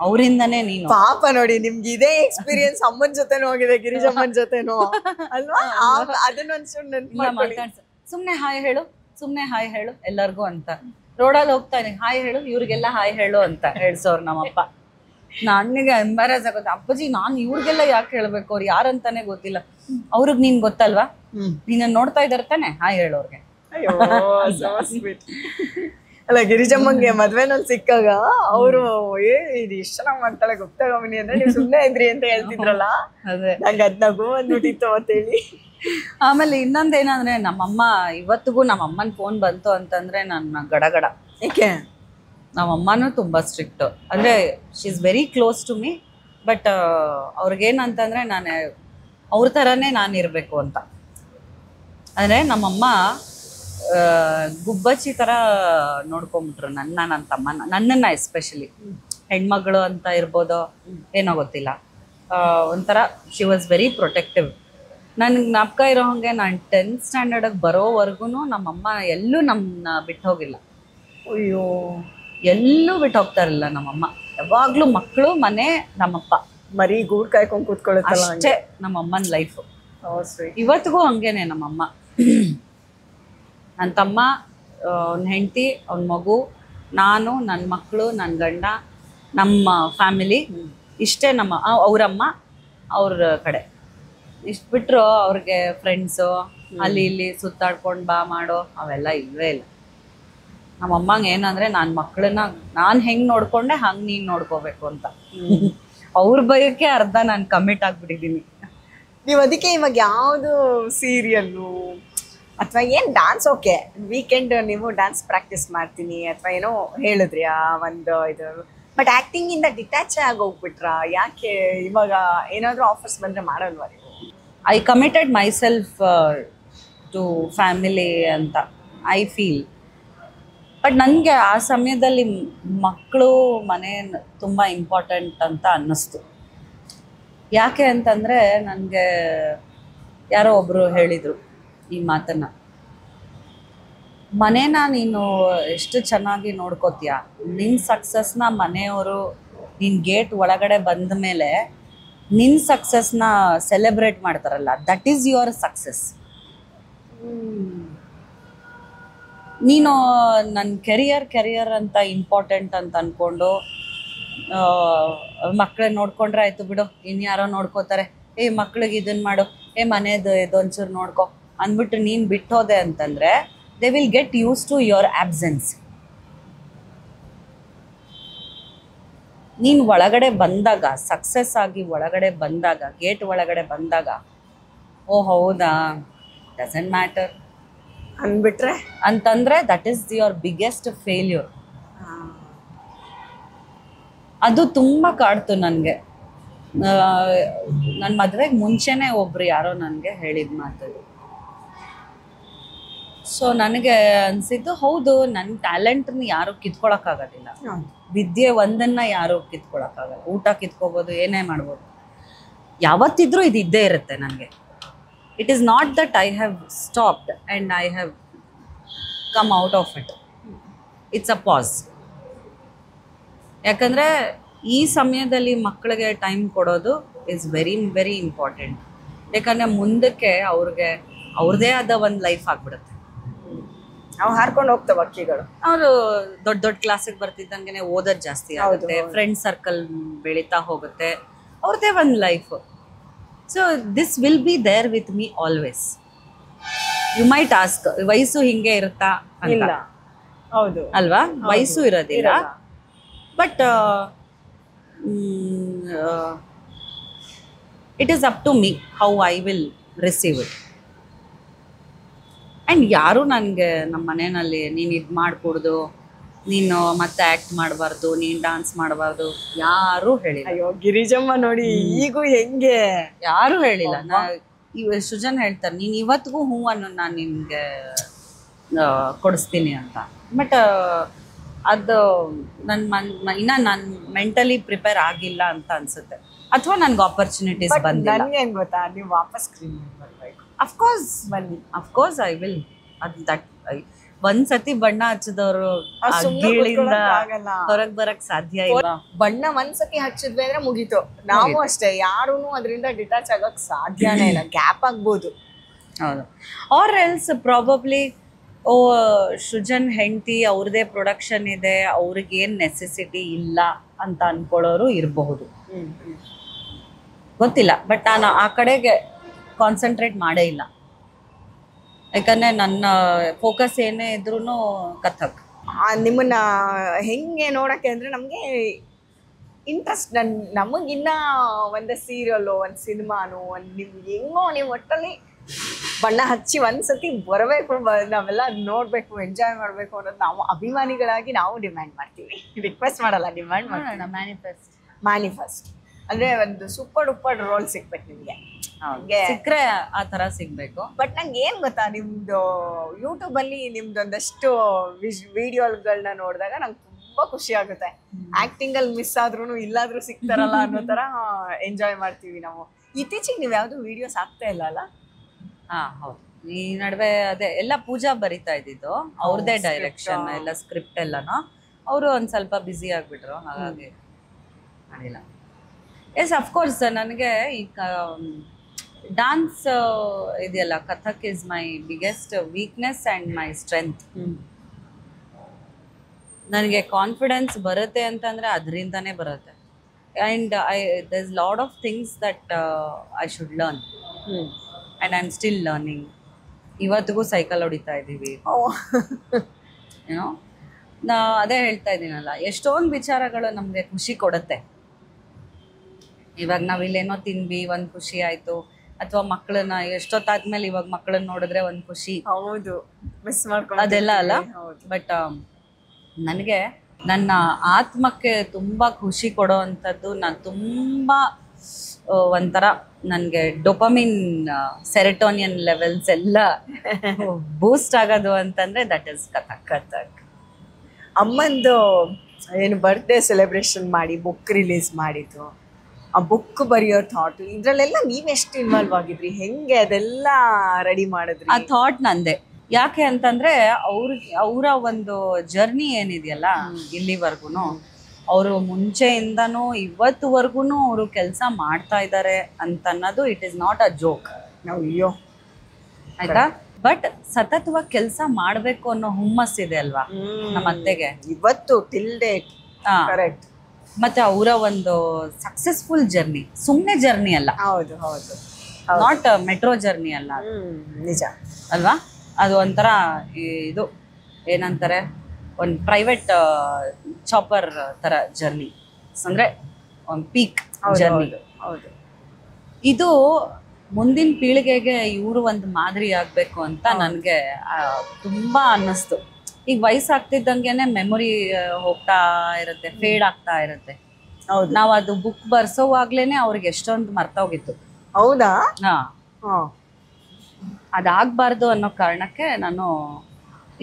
ಅವರಿಂದನೇ ನೀನು. ಪಾಪ ನೋಡಿ, ನಿಮ್ಗೆ ಇದೇ ಎಕ್ಸ್ಪೀರಿಯನ್ಸ್ ಅಮ್ಮನ ಜೊತೆನೂ ಹೋಗಿದೆ, ಗಿರಿಜಮ್ಮನ ಜೊತೆನೂ ಅಲ್ವಾ? ಅದನ್ನೊಂದ್ಸು ಮಾತಾಡ್ಸು, ಸುಮ್ನೆ ಹಾಯ್ ಹೇಳು ಎಲ್ಲರಿಗೂ ಅಂತ. ರೋಡಲ್ಲಿ ಹೋಗ್ತಾನೆ, ಹಾಯ್ ಹೇಳು, ಇವ್ರಿಗೆಲ್ಲ ಹಾಯ್ ಹೇಳು ಅಂತ ಹೇಳ್ಸೋರು ನಮ್ಮಪ್ಪ. ನನಗೆ ಎಂಬಾರಸ್ ಆಗುತ್ತೆ, ಅಪ್ಪಾಜಿ ನಾನು ಇವ್ರಿಗೆಲ್ಲ ಯಾಕೆ ಹೇಳ್ಬೇಕು, ಅವ್ರು ಯಾರಂತಾನೆ ಗೊತ್ತಿಲ್ಲ, ಅವ್ರಿಗೆ ನೀನ್ ಗೊತ್ತಲ್ವಾ, ನೀನ ನೋಡ್ತಾ ಇದಾರೆ ತಾನೆ, ಹಾಯ್ ಹೇಳೋರ್ಗೆ. ಅಲ್ಲ, ಗಿರಿಜಮ್ಮಂಗೆ ಮದ್ವೆನಲ್ಲಿ ಸಿಕ್ಕಾಗ ಅವರು ಇದು ಇಷ್ಟ ಚೆನ್ನಾಗ್ ಮಾಡ್ತಾಳೆ ಗುಪ್ತಗಮನಿ ಅಂದ್ರೆ ನೀವು ಸುಮ್ಮನೆ ಇದ್ರಿ ಅಂತ ಹೇಳ್ತಿದ್ರಲ್ಲ, ನಂಗೆ ಅದ್ ನಗು ಬಂದ್ಬಿಟ್ಟಿತ್ತು ಅಂತೇಳಿ. ಆಮೇಲೆ ಇನ್ನೊಂದೇನಂದ್ರೆ, ನಮ್ಮಮ್ಮ ಇವತ್ತಿಗೂ ನಮ್ಮಮ್ಮನ ಫೋನ್ ಬಂತು ಅಂತಂದ್ರೆ ನನ್ನ ಗಡಗಡ. ಏಕೆ? ನಮ್ಮಮ್ಮನೂ ತುಂಬ ಸ್ಟ್ರಿಕ್ಟು. ಅಂದರೆ she is very close to me, but ಅವ್ರಿಗೇನಂತಂದರೆ ನಾನು ಅವ್ರ ಥರನೇ ನಾನಿರಬೇಕು ಅಂತ. ಅಂದರೆ ನಮ್ಮಮ್ಮ ಗುಬ್ಬಚ್ಚಿ ಥರ ನೋಡ್ಕೊಂಬಿಟ್ರು ನನ್ನ ತಮ್ಮನ, ನನ್ನನ್ನು ಎಸ್ಪೆಷಲಿ. ಹೆಣ್ಮಗಳು ಅಂತ ಇರ್ಬೋದೋ ಏನೋ ಗೊತ್ತಿಲ್ಲ, ಒಂಥರ ಶಿ ವಾಸ್ ವೆರಿ ಪ್ರೊಟೆಕ್ಟಿವ್. ನನಗೆ ಜ್ಞಾಪಕ ಇರೋ ಹಾಗೆ ನಾನು 10th ಸ್ಟ್ಯಾಂಡರ್ಡಿಗೆ ಬರೋವರೆಗೂ ನಮ್ಮಮ್ಮ ಎಲ್ಲೂ ನಮ್ಮನ್ನ ಬಿಟ್ಟು ಹೋಗಿಲ್ಲ. ಅಯ್ಯೋ, ಎಲ್ಲೂ ಬಿಟ್ಟು ಹೋಗ್ತಾ ಇರಲಿಲ್ಲ ನಮ್ಮಮ್ಮ. ಯಾವಾಗಲೂ ಮಕ್ಕಳು, ಮನೆ, ನಮ್ಮಪ್ಪ, ಮರಿ ಗೂಡ್ ಕಾಯ್ಕೊಂಡು ಕೂತ್ಕೊಳ್ಳುತ್ತಲ್ಲ ಅಷ್ಟೇ ನಮ್ಮಮ್ಮನ ಲೈಫು. ಇವತ್ತಿಗೂ ಹಂಗೇನೆ ನಮ್ಮಮ್ಮ. ನನ್ನ ತಮ್ಮ, ಅವ್ನ ಹೆಂಡತಿ, ಅವ್ನ ಮಗು, ನಾನು, ನನ್ನ ಮಕ್ಕಳು, ನನ್ನ ಗಂಡ, ನಮ್ಮ ಫ್ಯಾಮಿಲಿ, ಇಷ್ಟೇ ನಮ್ಮ ಅವರಮ್ಮ ಅವ್ರ ಕಡೆ. ಇಷ್ಟು ಬಿಟ್ಟರು ಅವ್ರಿಗೆ ಫ್ರೆಂಡ್ಸು ಅಲ್ಲಿ ಇಲ್ಲಿ ಸುತ್ತಾಡ್ಕೊಂಡು ಬಾ ಮಾಡೋ ಅವೆಲ್ಲ ಇಲ್ಲವೇ ಇಲ್ಲ. ನಮ್ಮಮ್ಮಂಗೆ ಏನಂದರೆ, ನಾನು ಮಕ್ಕಳನ್ನ ನಾನು ಹೆಂಗೆ ನೋಡ್ಕೊಂಡೆ ಹಂಗೆ ನೀನು ನೋಡ್ಕೋಬೇಕು ಅಂತ. ಅವ್ರ ಬಯಕೆ ಅರ್ಧ ನಾನು ಕಮಿಟ್ ಆಗಿಬಿಟ್ಟಿದ್ದೀನಿ. ನೀವು ಅದಕ್ಕೆ ಇವಾಗ ಯಾವುದು ಸೀರಿಯಲ್ಲು ಅಥವಾ ಏನು ಡಾನ್ಸ್, ಓಕೆ ವೀಕೆಂಡ್ ನೀವು ಡಾನ್ಸ್ ಪ್ರಾಕ್ಟೀಸ್ ಮಾಡ್ತೀನಿ ಅಥವಾ ಏನೋ ಹೇಳಿದ್ರಿ ಆ ಒಂದು ಇದು, ಬಟ್ ಆ್ಯಕ್ಟಿಂಗಿಂದ ಡಿಟ್ಯಾಚ್ ಆಗಿ ಹೋಗ್ಬಿಟ್ರಾ? ಯಾಕೆ ಇವಾಗ ಏನಾದರೂ ಆಫರ್ಸ್ ಬಂದರೆ ಮಾಡಲ್ವಾ ನೀವು? I committed myself to family ಅಂತ ಐ ಫೀಲ್. ಬಟ್ ನನಗೆ ಆ ಸಮಯದಲ್ಲಿ ಮಕ್ಕಳು, ಮನೆ ತುಂಬ ಇಂಪಾರ್ಟೆಂಟ್ ಅಂತ ಅನ್ನಿಸ್ತು. ಯಾಕೆ ಅಂತಂದರೆ, ನನಗೆ ಯಾರೋ ಒಬ್ಬರು ಹೇಳಿದರು ಈ ಮಾತನ್ನು, ಮನೇನ ನೀನು ಎಷ್ಟು ಚೆನ್ನಾಗಿ ನೋಡ್ಕೋತೀಯ, ನಿನ್ನ ಸಕ್ಸಸ್ನ ಮನೆಯವರು ನಿನ್ನ ಗೇಟ್ ಒಳಗಡೆ ಬಂದ ಮೇಲೆ ನಿನ್ನ ಸಕ್ಸಸ್ನ ಸೆಲೆಬ್ರೇಟ್ ಮಾಡ್ತಾರಲ್ಲ, ದಟ್ ಈಸ್ ಯುವರ್ ಸಕ್ಸಸ್. ನೀನು ನನ್ನ ಕೆರಿಯರ್ ಅಂತ ಇಂಪಾರ್ಟೆಂಟ್ ಅಂತ ಅಂದ್ಕೊಂಡು ಮಕ್ಕಳನ್ನ ನೋಡ್ಕೊಂಡ್ರೆ ಆಯಿತು ಬಿಡು, ಇನ್ಯಾರೋ ನೋಡ್ಕೋತಾರೆ, ಮಕ್ಳಿಗೆ ಇದನ್ನು ಮಾಡು, ಮನೇದು ಇದೊಂಚೂರು ನೋಡ್ಕೊ ಅಂದ್ಬಿಟ್ಟು ನೀನು ಬಿಟ್ಟೋದೆ ಅಂತಂದರೆ they will get used to your absence. ನೀನು ಒಳಗಡೆ ಬಂದಾಗ, ಸಕ್ಸಸ್ ಆಗಿ ಒಳಗಡೆ ಬಂದಾಗ, ಗೇಟ್ ಒಳಗಡೆ ಬಂದಾಗ, ಓ ಹೌದಾ, ಡಸಂಟ್ ಮ್ಯಾಟರ್ ಅಂದ್ಬಿಟ್ರೆ ಅಂತಂದರೆ that is your biggest failure. ಅದು ತುಂಬ ಕಾಡ್ತು ನನಗೆ. ನನ್ನ ಮದುವೆಗೆ ಮುಂಚೆನೇ ಒಬ್ರು ಯಾರೋ ನನಗೆ ಹೇಳಿದ ಮಾತದು. ಸೊ ನನಗೆ ಅನಿಸಿದ್ದು, ಹೌದು, ನನ್ನ ಟ್ಯಾಲೆಂಟ್ನ ಯಾರು ಕಿತ್ಕೊಳಕ್ಕಾಗೋದಿಲ್ಲ, ವಿದ್ಯೆ ಒಂದನ್ನು ಯಾರು ಕಿತ್ಕೊಳಕ್ಕಾಗಲ್ಲ. ಊಟ ಕಿತ್ಕೋಬೋದು, ಏನೇ ಮಾಡ್ಬೋದು, ಯಾವತ್ತಿದ್ರೂ ಇದು ಇದ್ದೇ ಇರುತ್ತೆ ನನಗೆ. It is not that I have stopped and I have come out of it. It's a pass. ಯಾಕಂದರೆ ಈ ಸಮಯದಲ್ಲಿ ಮಕ್ಕಳಿಗೆ ಟೈಮ್ ಕೊಡೋದು ಇಸ್ ವೆರಿ ವೆರಿ ಇಂಪಾರ್ಟೆಂಟ್. ಯಾಕಂದರೆ ಮುಂದಕ್ಕೆ ಅವ್ರಿಗೆ ಅವ್ರದ್ದೇ ಆದ ಒಂದು ಲೈಫ್ ಆಗಿಬಿಡುತ್ತೆ. ನಾವು ಹಾರ್ಕೊಂಡು ಹೋಗ್ತೇವೆ ಅಕ್ಕಿಗಳು. ಅವರು ದೊಡ್ಡ ದೊಡ್ಡ ಕ್ಲಾಸಿಗೆ ಬರ್ತಿದ್ದಂಗೆ ಓದೋದು ಜಾಸ್ತಿ ಆಗುತ್ತೆ, ಫ್ರೆಂಡ್ ಸರ್ಕಲ್ ಬೆಳೀತಾ ಹೋಗುತ್ತೆ, ಅವ್ರದ್ದೇ ಒಂದು life. So this will be there with me always. You might ask, ವಯಸ್ಸು ಹಿಂಗೆ ಇರುತ್ತಾ ಅಂತ. ಹೌದು ಅಲ್ವಾ, ವಯಸ್ಸು ಇರೋದಿಲ್ಲ, but it is up to me how I will receive it. And ಯಾರೂ ನನಗೆ ನಮ್ಮ ಮನೆಯಲ್ಲಿ ನೀನು ಇದು ಮಾಡಿಕೊಡ್ದು, ನೀನು ಮತ್ತೆ ಆ್ಯಕ್ಟ್ ಮಾಡಬಾರ್ದು, ನೀನು ಡಾನ್ಸ್ ಮಾಡಬಾರ್ದು, ಯಾರೂ ಹೇಳಿಲ್ಲ. ಅಯ್ಯೋ ಗಿರಿಜಮ್ಮ ನೋಡಿ ಈಗೂ ಹೆಂಗೆ, ಯಾರೂ ಹೇಳಿಲ್ಲ. ಸೃಜನ್ ಹೇಳ್ತಾರೆ, ನೀನು ಇವತ್ತಿಗೂ ಹೂವನ್ನು ನಾನು ನಿನಗೆ ಕೊಡಿಸ್ತೀನಿ ಅಂತ. ಬಟ್ ಅದು ಇನ್ನು ನಾನು ಮೆಂಟಲಿ ಪ್ರಿಪೇರ್ ಆಗಿಲ್ಲ ಅಂತ ಅನ್ಸುತ್ತೆ, ಅಥವಾ ನನಗೆ ಆಪರ್ಚುನಿಟೀಸ್ ಬಂದಿಲ್ಲ. ನನಗೆ ಹೆಂಗೆ ಗೊತ್ತಾ, ನೀವು ವಾಪಸ್ ಸ್ಕ್ರೀನ್ ಬರಬೇಕು. ಅಫ್ಕೋರ್ಸ್ ಬನ್ನಿ, ಅಫ್ಕೋರ್ಸ್ ಐ ವಿಲ್. ಅದು ದಟ್ ಒಂದ್ಸತಿ ಬಣ್ಣ ಹಚ್ಚಿದವರು ಗೀಳಿಂದ ಹೊರಗೆ ಬರಕ್ ಸಾಧ್ಯ ಇಲ್ಲ. ಬಣ್ಣ ಒಂದ್ಸತಿ ಹಚ್ಚಿದ್ವಿ ಅಂದ್ರೆ ಮುಗೀತು. ನಾವು ಅಷ್ಟೇ, ಯಾರೂ ಅದರಿಂದ ಡಿಟ್ಯಾಚ್ ಆಗಕ್ ಸಾಧ್ಯನೇ ಇಲ್ಲ. ಗ್ಯಾಪ್ ಆಗ್ಬೋದು. ಹೌದು. ಆರ್ ಎಲ್ಸ್ ಪ್ರಾಬಬ್ಲಿ, ಓ ಸೃಜನ್ ಹೆಂಡತಿ ಅವ್ರದೇ ಪ್ರೊಡಕ್ಷನ್ ಇದೆ, ಅವ್ರಿಗೇನು ನೆಸೆಸಿಟಿ ಇಲ್ಲ ಅಂತ ಅನ್ಕೊಳ್ಳೋರು ಇರಬಹುದು, ಗೊತ್ತಿಲ್ಲ. ಬಟ್ ನಾನು ಆ ಕಡೆಗೆ ಕಾನ್ಸಂಟ್ರೇಟ್ ಮಾಡೇ ಇಲ್ಲ. ಯಾಕಂದರೆ ನನ್ನ ಫೋಕಸ್ ಏನೇ ಇದ್ರೂ ಕಥಕ್. ನಿಮ್ಮನ್ನ ಹೆಂಗೆ ನೋಡೋಕ್ಕೆ ಅಂದರೆ ನಮಗೆ ಇಂಟ್ರೆಸ್ಟ್. ನಮಗಿನ್ನ ಒಂದು ಸೀರಿಯಲ್ಲು, ಒಂದು ಸಿನಿಮಾನು, ಒಂದು ನಿಮ್ಗೆ ಹೆಂಗೋ ನೀವು ಒಟ್ಟಲ್ಲಿ ಬಣ್ಣ ಹಚ್ಚಿ ಒಂದ್ಸತಿ ಬರಬೇಕು, ನಾವೆಲ್ಲ ನೋಡಬೇಕು, ಎಂಜಾಯ್ ಮಾಡಬೇಕು ಅನ್ನೋದು ನಾವು ಅಭಿಮಾನಿಗಳಾಗಿ ನಾವು ಡಿಮ್ಯಾಂಡ್ ಮಾಡ್ತೀವಿ. ರಿಕ್ವೆಸ್ಟ್ ಮಾಡಲ್ಲ, ಡಿಮ್ಯಾಂಡ್ ಮಾಡೋಣ. ಮ್ಯಾನಿಫೆಸ್ಟ್ ಅಂದರೆ ಒಂದು ಸೂಪರ್ ಡೂಪರ್ ರೋಲ್ ಸಿಗ್ಬೇಕು ನಿಮಗೆ. ಸಿಕ್ಕರೆ ಆ ಥರ ಸಿಗಬೇಕು. ಬಟ್ ನಂಗೆ ಏನು ಗೊತ್ತಾ, ನಿಮ್ಮದು ಯೂಟ್ಯೂಬಲ್ಲಿ ನಿಮ್ದೊಂದಷ್ಟು ವಿಡಿಯೋಗಳನ್ನ ನೋಡಿದಾಗ ನಂಗೆ ತುಂಬ ಖುಷಿ ಆಗುತ್ತೆ. ಆ್ಯಕ್ಟಿಂಗಲ್ಲಿ ಮಿಸ್ ಆದ್ರೂ ಇಲ್ಲಾದರೂ ಸಿಗ್ತಾರಲ್ಲ ಅನ್ನೋ ಥರ ಎಂಜಾಯ್ ಮಾಡ್ತೀವಿ ನಾವು. ಇತ್ತೀಚೆಗೆ ನೀವು ಯಾವುದು ವೀಡಿಯೋಸ್ ಆಗ್ತಾ ಇಲ್ಲ ಅಲ್ಲ? ಹೌದು. ಈ ನಡುವೆ ಅದೇ ಎಲ್ಲ ಪೂಜಾ ಬರಿತಾ ಇದ್ದಿದ್ದು, ಅವ್ರದ್ದೇ ಡೈರೆಕ್ಷನ್ ಎಲ್ಲ, ಸ್ಕ್ರಿಪ್ಟ್ ಎಲ್ಲನೂ. ಅವರು ಒಂದು ಸ್ವಲ್ಪ ಬ್ಯುಸಿ ಆಗಿಬಿಟ್ರು, ಹಾಗಾಗಿ ಮಾಡಿಲ್ಲ. ಎಸ್, ಅಫ್ಕೋರ್ಸ್ ನನಗೆ ಈ ಡಾನ್ಸ್ ಇದೆಯಲ್ಲ, Kathak is my biggest weakness and my strength. ನನಗೆ ಕಾನ್ಫಿಡೆನ್ಸ್ ಬರುತ್ತೆ ಅಂತಂದರೆ ಅದರಿಂದನೇ ಬರುತ್ತೆ. And there is lot of things that I should learn, and I am still learning. ಇವತ್ತಿಗೂ ಸೈಕಲ್ ಹೊಡಿತಾ ಇದ್ದೀವಿ, ಏನೋ. ಅದೇ ಹೇಳ್ತಾ ಇದ್ದೀನಲ್ಲ, ಎಷ್ಟೊಂದು ವಿಚಾರಗಳು ನಮಗೆ ಖುಷಿ ಕೊಡುತ್ತೆ. ಇವಾಗ ನಾವಿಲ್ಲೇನೋ ತಿಂದ್ವಿ, ಒಂದು ಖುಷಿ ಆಯಿತು, ಅಥವಾ ಮಕ್ಕಳನ್ನ ಎಷ್ಟೊತ್ತಾದ್ಮೇಲೆ ಇವಾಗ ಮಕ್ಕಳನ್ನ ನೋಡಿದ್ರೆ ಒಂದು ಖುಷಿ. ಹೌದು, ಮಿಸ್ ಮಾಡ್ಕೊಂಡು ಅದೆಲ್ಲ ಅಲ್ಲ. ಬಟ್ ನನಗೆ ನನ್ನ ಆತ್ಮಕ್ಕೆ ತುಂಬ ಖುಷಿ ಕೊಡೋ ಅಂಥದ್ದು, ನಾನು ತುಂಬ ಒಂಥರ ನನಗೆ ಡೊಪಮಿನ್, ಸೆರೆಟೋನಿಯನ್ ಲೆವೆಲ್ಸ್ ಎಲ್ಲ ಬೂಸ್ಟ್ ಆಗೋದು ಅಂತಂದರೆ ದಟ್ ಈಸ್ ಕಥಕ್. ಕಥಕ್ ಅಮ್ಮಂದು ಏನು ಬರ್ಡೇ ಸೆಲೆಬ್ರೇಷನ್ ಮಾಡಿ ಬುಕ್ ರಿಲೀಸ್ ಮಾಡಿದ್ದು, ಆ ಬುಕ್ ಬರೆಯೋ ಥಾಟ್, ಇದರಲ್ಲೆಲ್ಲ ನೀವೆಷ್ಟು ಇನ್ವಾಲ್ವ್ ಆಗಿದ್ರಿ? ಹೆಂಗೆ ಅದೆಲ್ಲ ರೆಡಿ ಮಾಡಿದ್ರಿ? ಆ ಥಾಟ್ ನಂದೆ. ಯಾಕೆ ಅಂತಂದ್ರೆ ಅವರ ಒಂದು ಜರ್ನಿ ಏನಿದೆಯಲ್ಲ ಇಲ್ಲಿವರೆಗೂ ಅವರು ಮುಂಚೆಯಿಂದನೂ ಇವತ್ತುವರೆಗೂ ಅವರು ಕೆಲಸ ಮಾಡ್ತಾ ಇದ್ದಾರೆ ಅಂತ ಅನ್ನೋದು it is not a joke. ಅಯ್ಯೋ ಆಯ್ತಾ? ಬಟ್ ಸತತವಾಗಿ ಕೆಲಸ ಮಾಡ್ಬೇಕು ಅನ್ನೋ ಹುಮ್ಮಸ್ಸಿದೆ ಅಲ್ವಾ ನಮ್ಮ ಅತ್ತೆಗೆ ಇವತ್ತು ಟಿಲ್ ಡೇಟ್. ಕರೆಕ್ಟ್. ಮತ್ತೆ ಅವರ ಒಂದು ಸಕ್ಸಸ್ಫುಲ್ ಜರ್ನಿ ಸುಮ್ಮನೆ ಜರ್ನಿ ಅಲ್ಲ. ಹೌದು ಹೌದು. ನಾಟ್ ಮೆಟ್ರೋ ಜರ್ನಿ ಅಲ್ಲ, ನಿಜ ಅಲ್ವಾ? ಅದು ಒಂಥರ ಇದು ಏನಂತಾರೆ, ಒಂದು ಪ್ರೈವೇಟ್ ಚಾಪರ್ ತರ ಜರ್ನಿ, ಅಂದ್ರೆ ಒಂದು ಪೀಕ್ ಜರ್ನಿ. ಹೌದು. ಇದು ಮುಂದಿನ ಪೀಳಿಗೆಗೆ ಇವರು ಒಂದು ಮಾದರಿ ಆಗ್ಬೇಕು ಅಂತ ನನಗೆ ತುಂಬಾ ಅನ್ನಿಸ್ತು. ಈಗ ವಯಸ್ಸಾಗ್ತಿದ್ದಂಗೆನೆ ಮೆಮೊರಿ ಹೋಗ್ತಾ ಇರುತ್ತೆ, ಫೇಡ್ ಆಗ್ತಾ ಇರುತ್ತೆ. ಹೌದು. ನಾವು ಅದು ಬುಕ್ ಬರ್ಸೋವಾಗ್ಲೇನೆ ಅವ್ರಿಗೆ ಎಷ್ಟೊಂದು ಮರ್ತೋಗಿತ್ತು. ಹೌದಾ? ಹಾ, ಅದಾಗಬಾರ್ದು ಅನ್ನೋ ಕಾರಣಕ್ಕೆ ನಾನು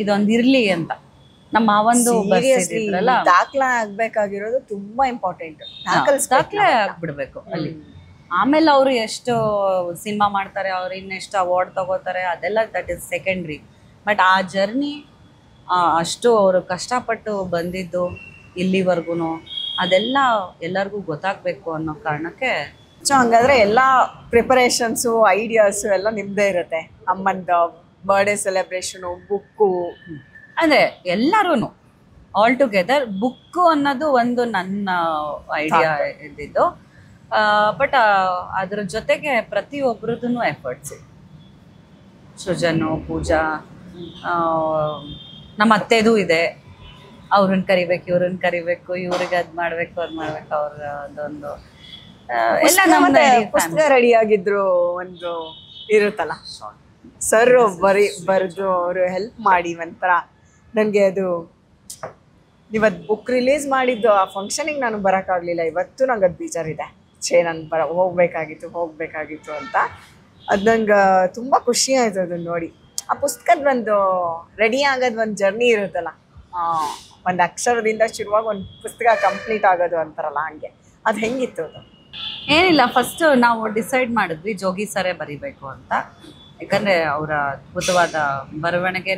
ಇದೊಂದು ಇರ್ಲಿ ಅಂತ ನಮ್ಮ ಮಾವಂದು ಬರ್ಸಿದ್ರಲ್ಲ, ದಾಖಲೆ ಆಗ್ಬೇಕಾಗಿರೋದು ತುಂಬಾ ಇಂಪಾರ್ಟೆಂಟ್. ದಾಖಲೆ ಆಗ್ಬಿಡ್ಬೇಕು ಅಲ್ಲಿ. ಆಮೇಲೆ ಅವರು ಎಷ್ಟು ಸಿನಿಮಾ ಮಾಡ್ತಾರೆ, ಅವ್ರು ಇನ್ನೆಷ್ಟು ಅವಾರ್ಡ್ ತಗೋತಾರೆ, ಅದೆಲ್ಲ ದಟ್ ಇಸ್ ಸೆಕೆಂಡ್ರಿ. ಬಟ್ ಆ ಜರ್ನಿ ಅಷ್ಟು ಅವರು ಕಷ್ಟಪಟ್ಟು ಬಂದಿದ್ದು ಇಲ್ಲಿವರೆಗೂ ಅದೆಲ್ಲ ಎಲ್ಲರಿಗೂ ಗೊತ್ತಾಗಬೇಕು ಅನ್ನೋ ಕಾರಣಕ್ಕೆ. ಸೊ ಹಂಗಾದ್ರೆ ಎಲ್ಲ ಪ್ರಿಪರೇಷನ್ಸು ಐಡಿಯಾಸು ಎಲ್ಲ ನಿಮ್ಮದೇ ಇರುತ್ತೆ. ಅಮ್ಮಂದು ಬರ್ಡೇ ಸೆಲೆಬ್ರೇಷನು, ಬುಕ್ಕು, ಅಂದರೆ ಎಲ್ಲರೂ ಆಲ್ ಟುಗೆದರ್. ಬುಕ್ಕು ಅನ್ನೋದು ಒಂದು ನನ್ನ ಐಡಿಯಾ ಇದ್ದಿದ್ದು. ಬಟ್ ಅದ್ರ ಜೊತೆಗೆ ಪ್ರತಿಯೊಬ್ಬರದ್ದು ಎಫರ್ಟ್ಸ್. ಸೃಜನು, ಪೂಜಾ, ನಮ್ಮ ಅತ್ತೆದು ಇದೆ. ಅವ್ರನ್ನ ಕರಿಬೇಕು, ಇವ್ರನ್ನ ಕರಿಬೇಕು, ಇವ್ರಿಗೆ ಅದು ಮಾಡಬೇಕು, ಅದು ಮಾಡಬೇಕು, ಅವ್ರ ಅದೊಂದು ಎಲ್ಲ ನಮ್ಮದೇ ಪುಸ್ತಕ ರೆಡಿ ಆಗಿದ್ರು ಒಂದು ಇರುತ್ತಲ್ಲ, ಸರ್ ಬರೆದು ಅವರು ಹೆಲ್ಪ್ ಮಾಡಿ ಒಂಥರ. ನನಗೆ ಅದು ಇವತ್ತು ಬುಕ್ ರಿಲೀಸ್ ಮಾಡಿದ್ದು ಆ ಫಂಕ್ಷನಿಗೆ ನಾನು ಬರೋಕ್ಕಾಗಲಿಲ್ಲ. ಇವತ್ತು ನಂಗೆ ಅದು ಬೇಜಾರಿದೆ. ನಾನು ಹೋಗಬೇಕಾಗಿತ್ತು ಅಂತ. ಅದು ನಂಗೆ ತುಂಬ ಖುಷಿ ಆಯಿತು ಅದನ್ನು ನೋಡಿ. ಆ ಪುಸ್ತಕದ ಒಂದು ರೆಡಿ ಆಗೋದು ಒಂದು ಜರ್ನಿ ಇರುತ್ತಲ್ಲ, ಒಂದು ಅಕ್ಷರದಿಂದ ಶುರುವಾಗಿ ಒಂದು ಪುಸ್ತಕ ಕಂಪ್ಲೀಟ್ ಆಗೋದು ಅಂತಾರಲ್ಲ, ಹಂಗೆ ಅದು ಹೆಂಗಿತ್ತು ಅದು? ಏನಿಲ್ಲ, ಫಸ್ಟ್ ನಾವು ಡಿಸೈಡ್ ಮಾಡಿದ್ವಿ ಜೋಗಿ ಸರೇ ಬರಿಬೇಕು ಅಂತ. ಯಾಕಂದರೆ ಅವರ ಅದ್ಭುತವಾದ ಬರವಣಿಗೆ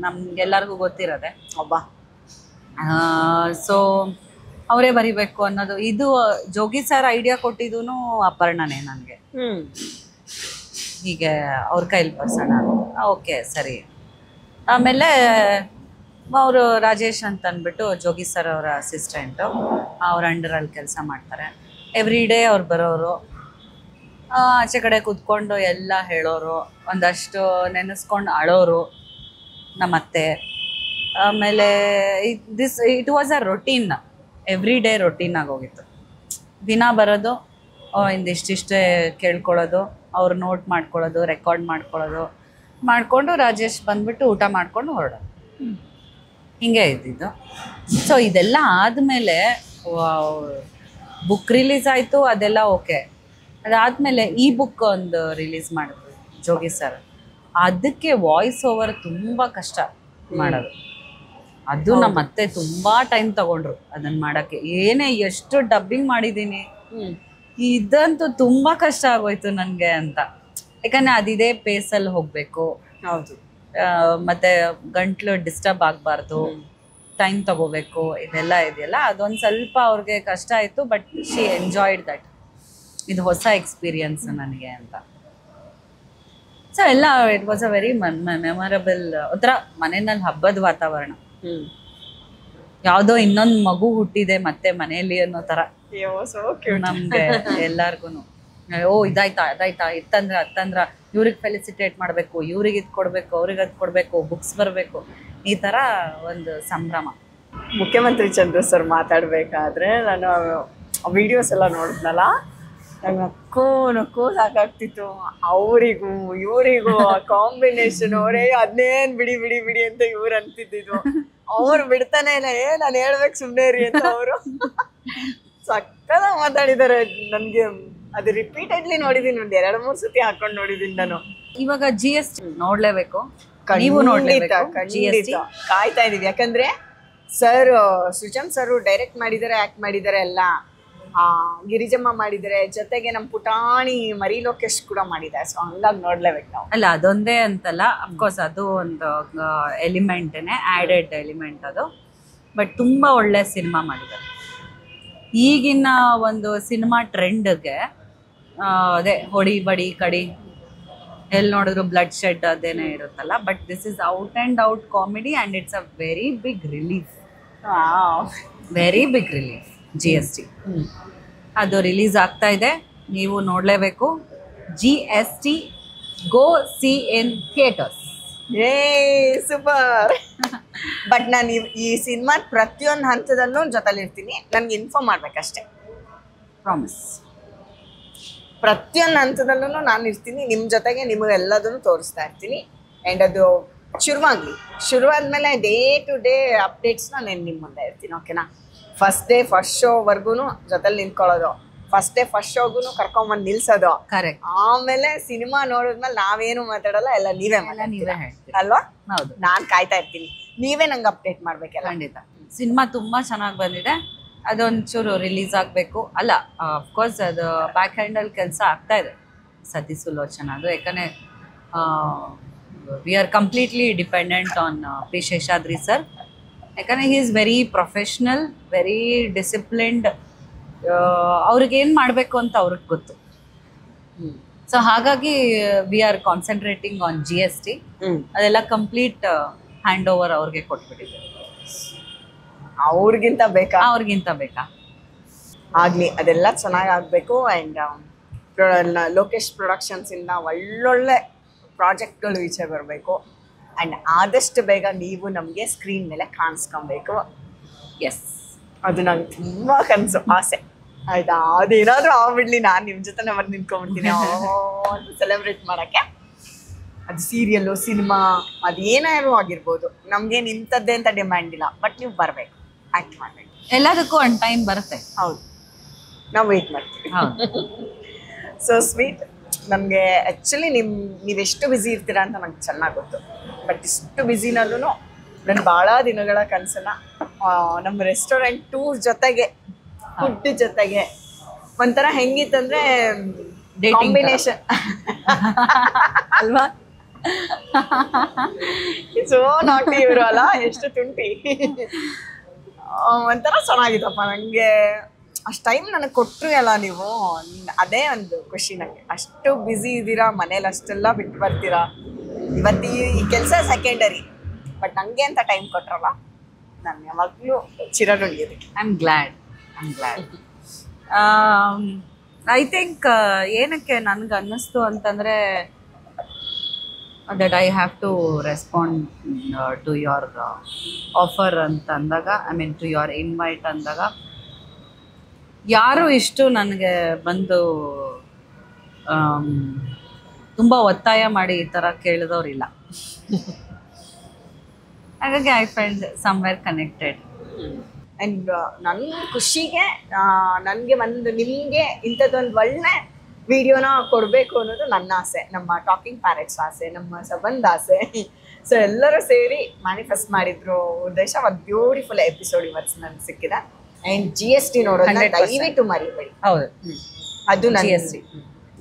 ನಮ್ಗೆಲ್ಲರಿಗೂ ಗೊತ್ತಿರೋದೆ ಒಬ್ಬ. ಸೊ ಅವರೇ ಬರಿಬೇಕು ಅನ್ನೋದು. ಇದು ಜೋಗಿ ಸರ್ ಐಡಿಯಾ ಕೊಟ್ಟಿದ್ದು ಅಪರ್ಣನೇ ನನಗೆ. ಹೀಗೆ ಅವ್ರ ಕೈಲಿ ಬರ್ಸೋಣ, ಓಕೆ ಸರಿ. ಆಮೇಲೆ ಅವರು ರಾಜೇಶ್ ಅಂತ ಅಂದ್ಬಿಟ್ಟು ಜೋಗಿ ಸರ್ ಅವರ ಅಸಿಸ್ಟೆಂಟು, ಅವ್ರ ಅಂಡರಲ್ಲಿ ಕೆಲಸ ಮಾಡ್ತಾರೆ. ಎವ್ರಿ ಡೇ ಅವ್ರು ಬರೋರು, ಆಚೆ ಕಡೆ ಕೂತ್ಕೊಂಡು ಎಲ್ಲ ಹೇಳೋರು, ಒಂದಷ್ಟು ನೆನೆಸ್ಕೊಂಡು ಅಳೋರು ನಮ್ಮತ್ತೆ. ಆಮೇಲೆ it was a routine, every day routine ಆಗೋಗಿತ್ತು. ದಿನ ಬರೋದು, ಇಂದಿಷ್ಟಿಷ್ಟೇ ಕೇಳ್ಕೊಳ್ಳೋದು, ಅವ್ರು ನೋಟ್ ಮಾಡ್ಕೊಳ್ಳೋದು, ರೆಕಾರ್ಡ್ ಮಾಡಿಕೊಂಡು ರಾಜೇಶ್ ಬಂದ್ಬಿಟ್ಟು ಊಟ ಮಾಡ್ಕೊಂಡು ಹೊರಡೋದು. ಹಿಂಗೆ ಇದ್ದಿದ್ದು. ಸೊ ಇದೆಲ್ಲ ಆದಮೇಲೆ ಬುಕ್ ರಿಲೀಸ್ ಆಯಿತು, ಅದೆಲ್ಲ ಓಕೆ. ಅದಾದಮೇಲೆ ಈ ಬುಕ್ ಒಂದು ರಿಲೀಸ್ ಮಾಡಿದ್ವಿ ಜೋಗಿ ಸರ್. ಅದಕ್ಕೆ ವಾಯ್ಸ್ ಓವರ್ ತುಂಬ ಕಷ್ಟ ಮಾಡೋದು. ಅದು ನಮ್ಮ ಅತ್ತೆ ತುಂಬ ಟೈಮ್ ತಗೊಂಡ್ರು ಅದನ್ನು ಮಾಡೋಕ್ಕೆ. ಎಷ್ಟು ಡಬ್ಬಿಂಗ್ ಮಾಡಿದ್ದೀನಿ, ಇದಂತೂ ತುಂಬ ಕಷ್ಟ ಆಗೋಯ್ತು ನನಗೆ ಅಂತ. ಯಾಕಂದರೆ ಅದಿದೆ ಪೇಸಲ್ಲಿ ಹೋಗಬೇಕು. ಹೌದು. ಮತ್ತು ಗಂಟ್ಲು ಡಿಸ್ಟರ್ಬ್ ಆಗಬಾರ್ದು, ಟೈಮ್ ತಗೋಬೇಕು, ಇದೆಲ್ಲ ಇದೆಯಲ್ಲ. ಅದೊಂದು ಸ್ವಲ್ಪ ಅವ್ರಿಗೆ ಕಷ್ಟ ಆಯಿತು. But she enjoyed that. ಇದು ಹೊಸ ಎಕ್ಸ್ಪೀರಿಯನ್ಸ್ ನನಗೆ ಅಂತ. ಸೊ ಎಲ್ಲ it was a very memorable. ಒಂಥರ ಮನೆಯಲ್ಲಿ ಹಬ್ಬದ ವಾತಾವರಣ. ಯಾವುದೋ ಇನ್ನೊಂದು ಮಗು ಹುಟ್ಟಿದೆ ಮತ್ತೆ ಮನೆಯಲ್ಲಿ ಅನ್ನೋ ಥರ ನಮಗೆ ಎಲ್ಲಾರ್ಗು. ಓ ಇದಾಯ್ತಾ ಅದಾಯ್ತಾ, ಇತ್ತಂದ್ರ ಇವ್ರಿಗೆ ಫೆಲಿಸಿಟೇಟ್ ಮಾಡಬೇಕು, ಇವ್ರಿಗೆ ಇದು ಕೊಡಬೇಕು, ಅವ್ರಿಗೆ ಅದು ಕೊಡಬೇಕು, ಬುಕ್ಸ್ ಬರಬೇಕು, ಈ ಥರ ಒಂದು ಸಂಭ್ರಮ. ಮುಖ್ಯಮಂತ್ರಿ ಚಂದ್ರ ಸರ್ ಮಾತಾಡಬೇಕಾದ್ರೆ ನಾನು ವಿಡಿಯೋಸ್ ಎಲ್ಲ ನೋಡಿದ್ನಲ್ಲ, ನಂಗೆ ನಕ್ಕೂ ಸಾಕಾಗ್ತಿತ್ತು. ಅವರಿಗೂ ಇವರಿಗೂ ಆ ಕಾಂಬಿನೇಷನ್, ಅವರೇ ಅದನ್ನೇನು ಬಿಡಿ ಅಂತ ಇವ್ರು ಅಂತಿದ್ದು. ಅವ್ರು ಬಿಡ್ತಾನೆ ಇಲ್ಲ, ನಾನು ಹೇಳ್ಬೇಕು ಸುಮ್ಮನೆ ರೀ ಅಂತ ಅವರು ಸಕ್ಕದ ಮಾತಾಡಿದ್ದಾರೆ. ನನಗೆ ಅದು ರಿಪೀಟೆಡ್ಲಿ ನೋಡಿದ್ದೀನಿ, ಒಂದು 2-3 ಸತಿ ಹಾಕೊಂಡು ನೋಡಿದ್ದೀನಿ ನಾನು. ಇವಾಗ GST ನೋಡ್ಲೇಬೇಕು, ನೀವು ಖಂಡಿತ ಕಾಯ್ತಾ ಇದೀವಿ. ಯಾಕಂದ್ರೆ ಸರ್, ಸುಜನ್ ಸರ್ ಡೈರೆಕ್ಟ್ ಮಾಡಿದ್ದಾರೆ, ಆಕ್ಟ್ ಮಾಡಿದ್ದಾರೆ ಎಲ್ಲ. ಗಿರಿಜಮ್ಮ ಮಾಡಿದರೆ, ಜೊತೆಗೆ ನಮ್ಮ ಪುಟಾಣಿ ಮರಿ ಲೋಕೇಶ್ ಕೂಡ ಮಾಡಿದ್ದಾರೆ. ಸೊ ಹಂಗಾಗಿ ನೋಡ್ಲೇಬೇಕು ನಾವು. ಅಲ್ಲ ಅದೊಂದೇ ಅಂತಲ್ಲ, ಅಫ್ಕೋರ್ಸ್ ಅದು ಒಂದು ಎಲಿಮೆಂಟೇ, ಆ್ಯಡೆಡ್ ಎಲಿಮೆಂಟ್ ಅದು. ಬಟ್ ತುಂಬ ಒಳ್ಳೆ ಸಿನಿಮಾ ಮಾಡಿದ್ದಾರೆ. ಈಗಿನ ಒಂದು ಸಿನಿಮಾ ಟ್ರೆಂಡ್ಗೆ ಅದೇ ಹೊಡಿ ಬಡಿ ಕಡಿ ಎಲ್ಲಿ ನೋಡಿದ್ರು ಬ್ಲಡ್ ಶೆಡ್ ಅದೇನೇ ಇರುತ್ತಲ್ಲ. But this is out and out comedy and it's a very big relief. Very big relief. GST ಅದು ರಿಲೀಸ್ ಆಗ್ತಾ ಇದೆ, ನೀವು ನೋಡಲೇಬೇಕು. GST go see in theatres. Super. But ನಾನು ಈ ಸಿನಿಮಾ ಪ್ರತಿಯೊಂದು ಹಂತದಲ್ಲೂ ಜೊತೆಲಿ ಇರ್ತೀನಿ. ನನ್ಗೆ ಇನ್ಫಾರ್ಮ್ ಮಾಡ್ಬೇಕಷ್ಟೇ, ಪ್ರಾಮಿಸ್. ಪ್ರತಿಯೊಂದು ಹಂತದಲ್ಲೂ ನಾನು ಇರ್ತೀನಿ ನಿಮ್ಮ ಜೊತೆಗೆ, ನಿಮಗೆಲ್ಲದನ್ನು ತೋರಿಸ್ತಾ ಇರ್ತೀನಿ. ಆ್ಯಂಡ್ ಅದು ಶುರುವಾದ್ಮೇಲೆ ಡೇ ಟು ಡೇ ಅಪ್ಡೇಟ್ಸ್ನ ನಾನು ನಿಮ್ಮ ಮುಂದೆ ಇರ್ತೀನಿ. ಓಕೆನಾ? ಫಸ್ಟ್ ಡೇ ಫಸ್ಟ್ ಶೋವರೆಗೂ ಜೊತೆಲಿ ನಿಂತ್ಕೊಳ್ಳೋದು, ಫಸ್ಟ್ ಡೇ ಫಸ್ಟ್ ಶೋಗೂ ಕರ್ಕೊಂಬಂದು ನಿಲ್ಸೋದು. ಕರೆಕ್ಟ್. ಆಮೇಲೆ ಸಿನಿಮಾ ನೋಡಿದ್ಮೇಲೆ ನಾವೇನು ಮಾತಾಡಲ್ಲ, ಎಲ್ಲ ನೀವೇ ಹೇಳ್ತೀರಾ ಅಲ್ವಾ? ಹೌದು. ನಾನು ಕಾಯ್ತಾ ಇರ್ತೀನಿ, ನೀವೇ ನಂಗೆ ಅಪ್ಡೇಟ್ ಮಾಡ್ಬೇಕಲ್ಲ. ಖಂಡಿತ. ಸಿನಿಮಾ ತುಂಬ ಚೆನ್ನಾಗಿ ಬಂದಿದೆ. ಅದೊಂಚೂರು ರಿಲೀಸ್ ಆಗಬೇಕು. ಅಲ್ಲ, ಅಫ್ಕೋರ್ಸ್ ಅದು ಬ್ಯಾಕ್ ಹ್ಯಾಂಡಲ್ಲಿ ಕೆಲಸ ಆಗ್ತಾ ಇದೆ ಸತಿ ಸುಲೋಚನ ಅದು. ಯಾಕಂದರೆ we are completely dependent on P Seshadri sir. ಯಾಕಂದರೆ he is very professional, very disciplined. ಅವ್ರಿಗೇನು ಮಾಡಬೇಕು ಅಂತ ಅವ್ರಿಗೆ ಗೊತ್ತು. ಸೊ ಹಾಗಾಗಿ we are concentrating on GST. ಅದೆಲ್ಲ ಕಂಪ್ಲೀಟ್ ಹ್ಯಾಂಡ್ ಓವರ್ ಅವ್ರಿಗೆ ಕೊಟ್ಬಿಟ್ಟಿದೆ. ಅವ್ರಿಗಿಂತ ಬೇಕಾ ಆಗಲಿ, ಅದೆಲ್ಲ ಚೆನ್ನಾಗಿ ಆಗಬೇಕು. ಆ್ಯಂಡ್ ಲೋಕೇಶ್ ಪ್ರೊಡಕ್ಷನ್ಸಿಂದ ಒಳ್ಳೊಳ್ಳೆ ಪ್ರಾಜೆಕ್ಟ್ಗಳು ಈಚೆ ಬರಬೇಕು. ಆ್ಯಂಡ್ ಆದಷ್ಟು ಬೇಗ ನೀವು ನಮಗೆ ಸ್ಕ್ರೀನ್ ಮೇಲೆ ಕಾಣಿಸ್ಕೊಬೇಕು. ಎಸ್, ಅದು ನಂಗೆ ತುಂಬ ಕನಸು, ಆಸೆ. ಆಯಿತಾ? ಅದೇನಾದರೂ ಆಗ್ಬಿಡ್ಲಿ, ನಾನು ನಿಮ್ಮ ಜೊತೆ ಬಂದು ನಿಂತ್ಕೊಂಡ್ಬಿಡ್ತೀನಿ ಅಂತ ಸೆಲೆಬ್ರೇಟ್ ಮಾಡೋಕ್ಕೆ. ಅದು ಸೀರಿಯಲ್ಲು, ಸಿನಿಮಾ, ಅದೇನಾದ್ರು ಆಗಿರ್ಬೋದು. ನಮಗೇನು ಇಂಥದ್ದೇ ಅಂತ ಡಿಮ್ಯಾಂಡ್ ಇಲ್ಲ, ಬಟ್ ನೀವು ಬರಬೇಕು, ಆ್ಯಕ್ಟ್ ಮಾಡಬೇಕು. ಎಲ್ಲದಕ್ಕೂ ಒಂದು ಟೈಮ್ ಬರುತ್ತೆ. ಹೌದು, ನಾವು ವೆಯ್ಟ್ ಮಾಡ್ತೀವಿ. So sweet. ನಮಗೆ ಆ್ಯಕ್ಚುಲಿ ನೀವೆಷ್ಟು ಬ್ಯುಸಿ ಇರ್ತೀರಾ ಅಂತ ನಂಗೆ ಚೆನ್ನಾಗಿ ಗೊತ್ತು. ಬಟ್ ಇಷ್ಟು ಬ್ಯುಸಿನಲ್ಲೂ ನನ್ನ ಭಾಳ ದಿನಗಳ ಕನಸನ್ನ ನಮ್ಮ ರೆಸ್ಟೋರೆಂಟ್ ಟೂರ್ ಜೊತೆಗೆ, ಫುಡ್ ಜೊತೆಗೆ ಒಂಥರ ಹೆಂಗಿತ್ತಂದರೆ ಕಾಂಬಿನೇಷನ್ ಅಲ್ವಾ? ಸೊ ನಾಟಿ ಇವರು ಅಲ್ಲ, ಎಷ್ಟು ತುಂಟಿ. ಒಂಥರ ಚೆನ್ನಾಗಿತ್ತಪ್ಪ. ನನಗೆ ಅಷ್ಟು ಟೈಮ್ ನನಗೆ ಕೊಟ್ಟರು ಅಲ್ಲ ನೀವು, ಅದೇ ಒಂದು ಖುಷಿ ನನಗೆ. ಅಷ್ಟು ಬ್ಯುಸಿ ಇದ್ದೀರಾ, ಮನೇಲಿ ಅಷ್ಟೆಲ್ಲ ಬಿಟ್ಟು ಬರ್ತೀರಾ. ಇವತ್ತು ಈ ಕೆಲಸ ಸೆಕೆಂಡರಿ, ಬಟ್ ನನಗೆ ಅಂತ ಟೈಮ್ ಕೊಟ್ರಲ್ಲ, ನಾನು ಯಾವಾಗಲೂ ಚಿರಋಣಿದೆ. I am glad. I think ಏನಕ್ಕೆ ನನಗೆ ಅನ್ನಿಸ್ತು ಅಂತಂದರೆ that I have to respond to your offer ಅಂತ ಅಂದಾಗ, I mean to your invite ಅಂದಾಗ, ಯಾರು ಇಷ್ಟು ನನಗೆ ಬಂದು ತುಂಬ ಒತ್ತಾಯ ಮಾಡಿ ಈ ಥರ ಕೇಳಿದವರಿಲ್ಲ. ಹಾಗಾಗಿ I felt somewhere connected. And ನನ್ನ ಖುಷಿಗೆ ನನಗೆ ನಿಮಗೆ ಇಂಥದ್ದೊಂದು ಒಳ್ಳೆ ವಿಡಿಯೋನ ಕೊಡಬೇಕು ಅನ್ನೋದು ನನ್ನ ಆಸೆ, ನಮ್ಮ ಟಾಕಿಂಗ್ ಪ್ಯಾರೆಟ್ಸ್ ಆಸೆ, ನಮ್ಮ ಸಂಬಂಧ ಆಸೆ. ಸೊ ಎಲ್ಲರೂ ಸೇರಿ ಮ್ಯಾನಿಫೆಸ್ಟ್ ಮಾಡಿದ್ರು ಉದ್ದೇಶ. ಒಂದು ಬ್ಯೂಟಿಫುಲ್ ಎಪಿಸೋಡ್ ಇವತ್ತು ನನಗೆ ಸಿಕ್ಕಿದೆ. ಆ್ಯಂಡ್ GST ನೋಡೋದನ್ನ ದಯವಿಟ್ಟು ಮರಿಬೇಡಿ. ಹೌದು, ಅದು GST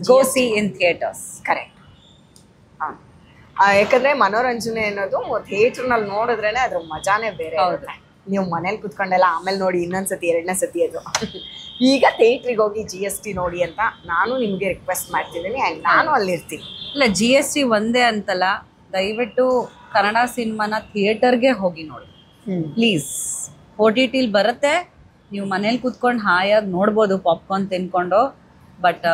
go see in theatres. Correct. ಹಾಂ, ಯಾಕಂದರೆ ಮನೋರಂಜನೆ ಅನ್ನೋದು ಥಿಯೇಟ್ರ್ನಲ್ಲಿ ನೋಡಿದ್ರೇ ಅದ್ರ ಮಜಾನೇ ಬೇರೆ. ಹೌದು, ನೀವು ಮನೇಲಿ ಕುತ್ಕೊಂಡೆಲ್ಲ ಆಮೇಲೆ ನೋಡಿ ಇನ್ನೊಂದು ಸತಿ, ಎರಡನೇ ಸತಿ ಅದು. ಈಗ ಥಿಯೇಟ್ರಿಗೆ ಹೋಗಿ GST ನೋಡಿ ಅಂತ ನಾನು ನಿಮಗೆ ರಿಕ್ವೆಸ್ಟ್ ಮಾಡ್ತಿದ್ದೀನಿ. ಆ್ಯಂಡ್ ನಾನು ಅಲ್ಲಿರ್ತೀನಿ. ಇಲ್ಲ, GST ಒಂದೇ ಅಂತಲ್ಲ, ದಯವಿಟ್ಟು ಕನ್ನಡ ಸಿನಿಮಾನ ಥಿಯೇಟರ್ಗೆ ಹೋಗಿ ನೋಡಿ ಪ್ಲೀಸ್. OTTಲಿ ಬರುತ್ತೆ, ನೀವು ಮನೇಲಿ ಕೂತ್ಕೊಂಡು ಹಾಯಾಗಿ ನೋಡ್ಬೋದು ಪಾಪ್ಕಾರ್ನ್ ತಿನ್ಕೊಂಡು. ಬಟ್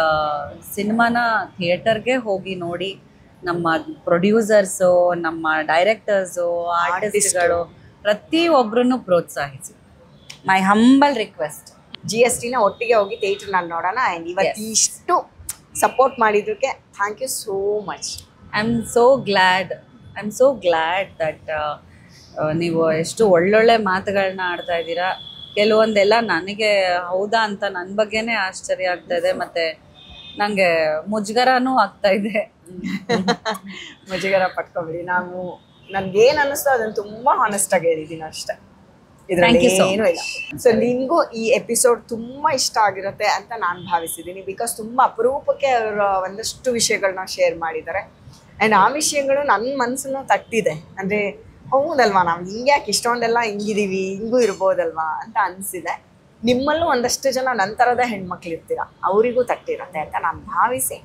ಸಿನಿಮಾನ ಥಿಯೇಟರ್ಗೆ ಹೋಗಿ ನೋಡಿ. ನಮ್ಮ ಪ್ರೊಡ್ಯೂಸರ್ಸು, ನಮ್ಮ ಡೈರೆಕ್ಟರ್ಸು, ಆರ್ಟಿಸ್ಟ್ಗಳು ಪ್ರತಿಯೊಬ್ಬರನ್ನು ಪ್ರೋತ್ಸಾಹಿಸಿ. ಮೈ ಹಂಬಲ್ ರಿಕ್ವೆಸ್ಟ್. GSTನ ಒಟ್ಟಿಗೆ ಹೋಗಿ ಥಿಯೇಟ್ರ್ನಲ್ಲಿ ನೋಡೋಣ. ಆ್ಯಂಡ್ ಇವತ್ತು ಇಷ್ಟು ಸಪೋರ್ಟ್ ಮಾಡಿದ್ದಕ್ಕೆ thank you so much. I am so glad that ನೀವು ಎಷ್ಟು ಒಳ್ಳೊಳ್ಳೆ ಮಾತುಗಳನ್ನ ಆಡ್ತಾ ಇದ್ದೀರಾ. ಕೆಲವೊಂದೆಲ್ಲ ನನಗೆ ಹೌದಾ ಅಂತ ನನ್ನ ಬಗ್ಗೆನೇ ಆಶ್ಚರ್ಯ ಆಗ್ತಾ ಇದೆ, ಮತ್ತು ನನಗೆ ಮುಜುಗರನೂ ಆಗ್ತಾ ಇದೆ. ಮುಜುಗರ ಪಟ್ಕೊಬಿಡಿ. ನನಗೇನು ಅನ್ನಿಸ್ತೋ ಅದನ್ನು ತುಂಬ ಹಾನೆಸ್ಟಾಗಿ ಹೇಳಿದ್ದೀನಿ ಅಷ್ಟೇ. ಇದರಲ್ಲಿ Thank you so ಏನೂ ಇಲ್ಲ. ಸೊ ನಿನ್ಗೂ ಈ ಎಪಿಸೋಡ್ ತುಂಬಾ ಇಷ್ಟ ಆಗಿರುತ್ತೆ ಅಂತ ನಾನು ಭಾವಿಸಿದ್ದೀನಿ. ಬಿಕಾಸ್ ತುಂಬಾ ಅಪರೂಪಕ್ಕೆ ಅವರ ಒಂದಷ್ಟು ವಿಷಯಗಳನ್ನ ಶೇರ್ ಮಾಡಿದ್ದಾರೆ. ಆ್ಯಂಡ್ ಆ ವಿಷಯಗಳು ನನ್ನ ಮನಸ್ಸನ್ನು ತಟ್ಟಿದೆ. ಅಂದರೆ ಹೌದಲ್ವಾ, ನಾವು ಹಿಂಗ್ಯಾಕೆ ಇಷ್ಟೊಂದೆಲ್ಲ ಹಿಂಗಿದೀವಿ, ಹಿಂಗೂ ಇರ್ಬೋದಲ್ವಾ ಅಂತ ಅನಿಸಿದೆ. ನಿಮ್ಮಲ್ಲೂ ಒಂದಷ್ಟು ಜನ ನಂತರದ ಹೆಣ್ಮಕ್ಳು ಇರ್ತೀರ, ಅವರಿಗೂ ತಟ್ಟಿರುತ್ತೆ ಅಂತ ನಾನು ಭಾವಿಸಿ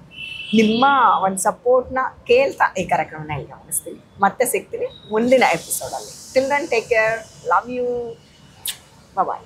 ನಿಮ್ಮ ಒಂದು ಸಪೋರ್ಟ್ನ ಕೇಳ್ತಾ ಈ ಕಾರ್ಯಕ್ರಮನ ಇಲ್ಲಿ ಗಮನಿಸ್ತೀನಿ. ಮತ್ತೆ ಸಿಗ್ತೀನಿ ಮುಂದಿನ ಎಪಿಸೋಡಲ್ಲಿ. Till then take care, love you, bye.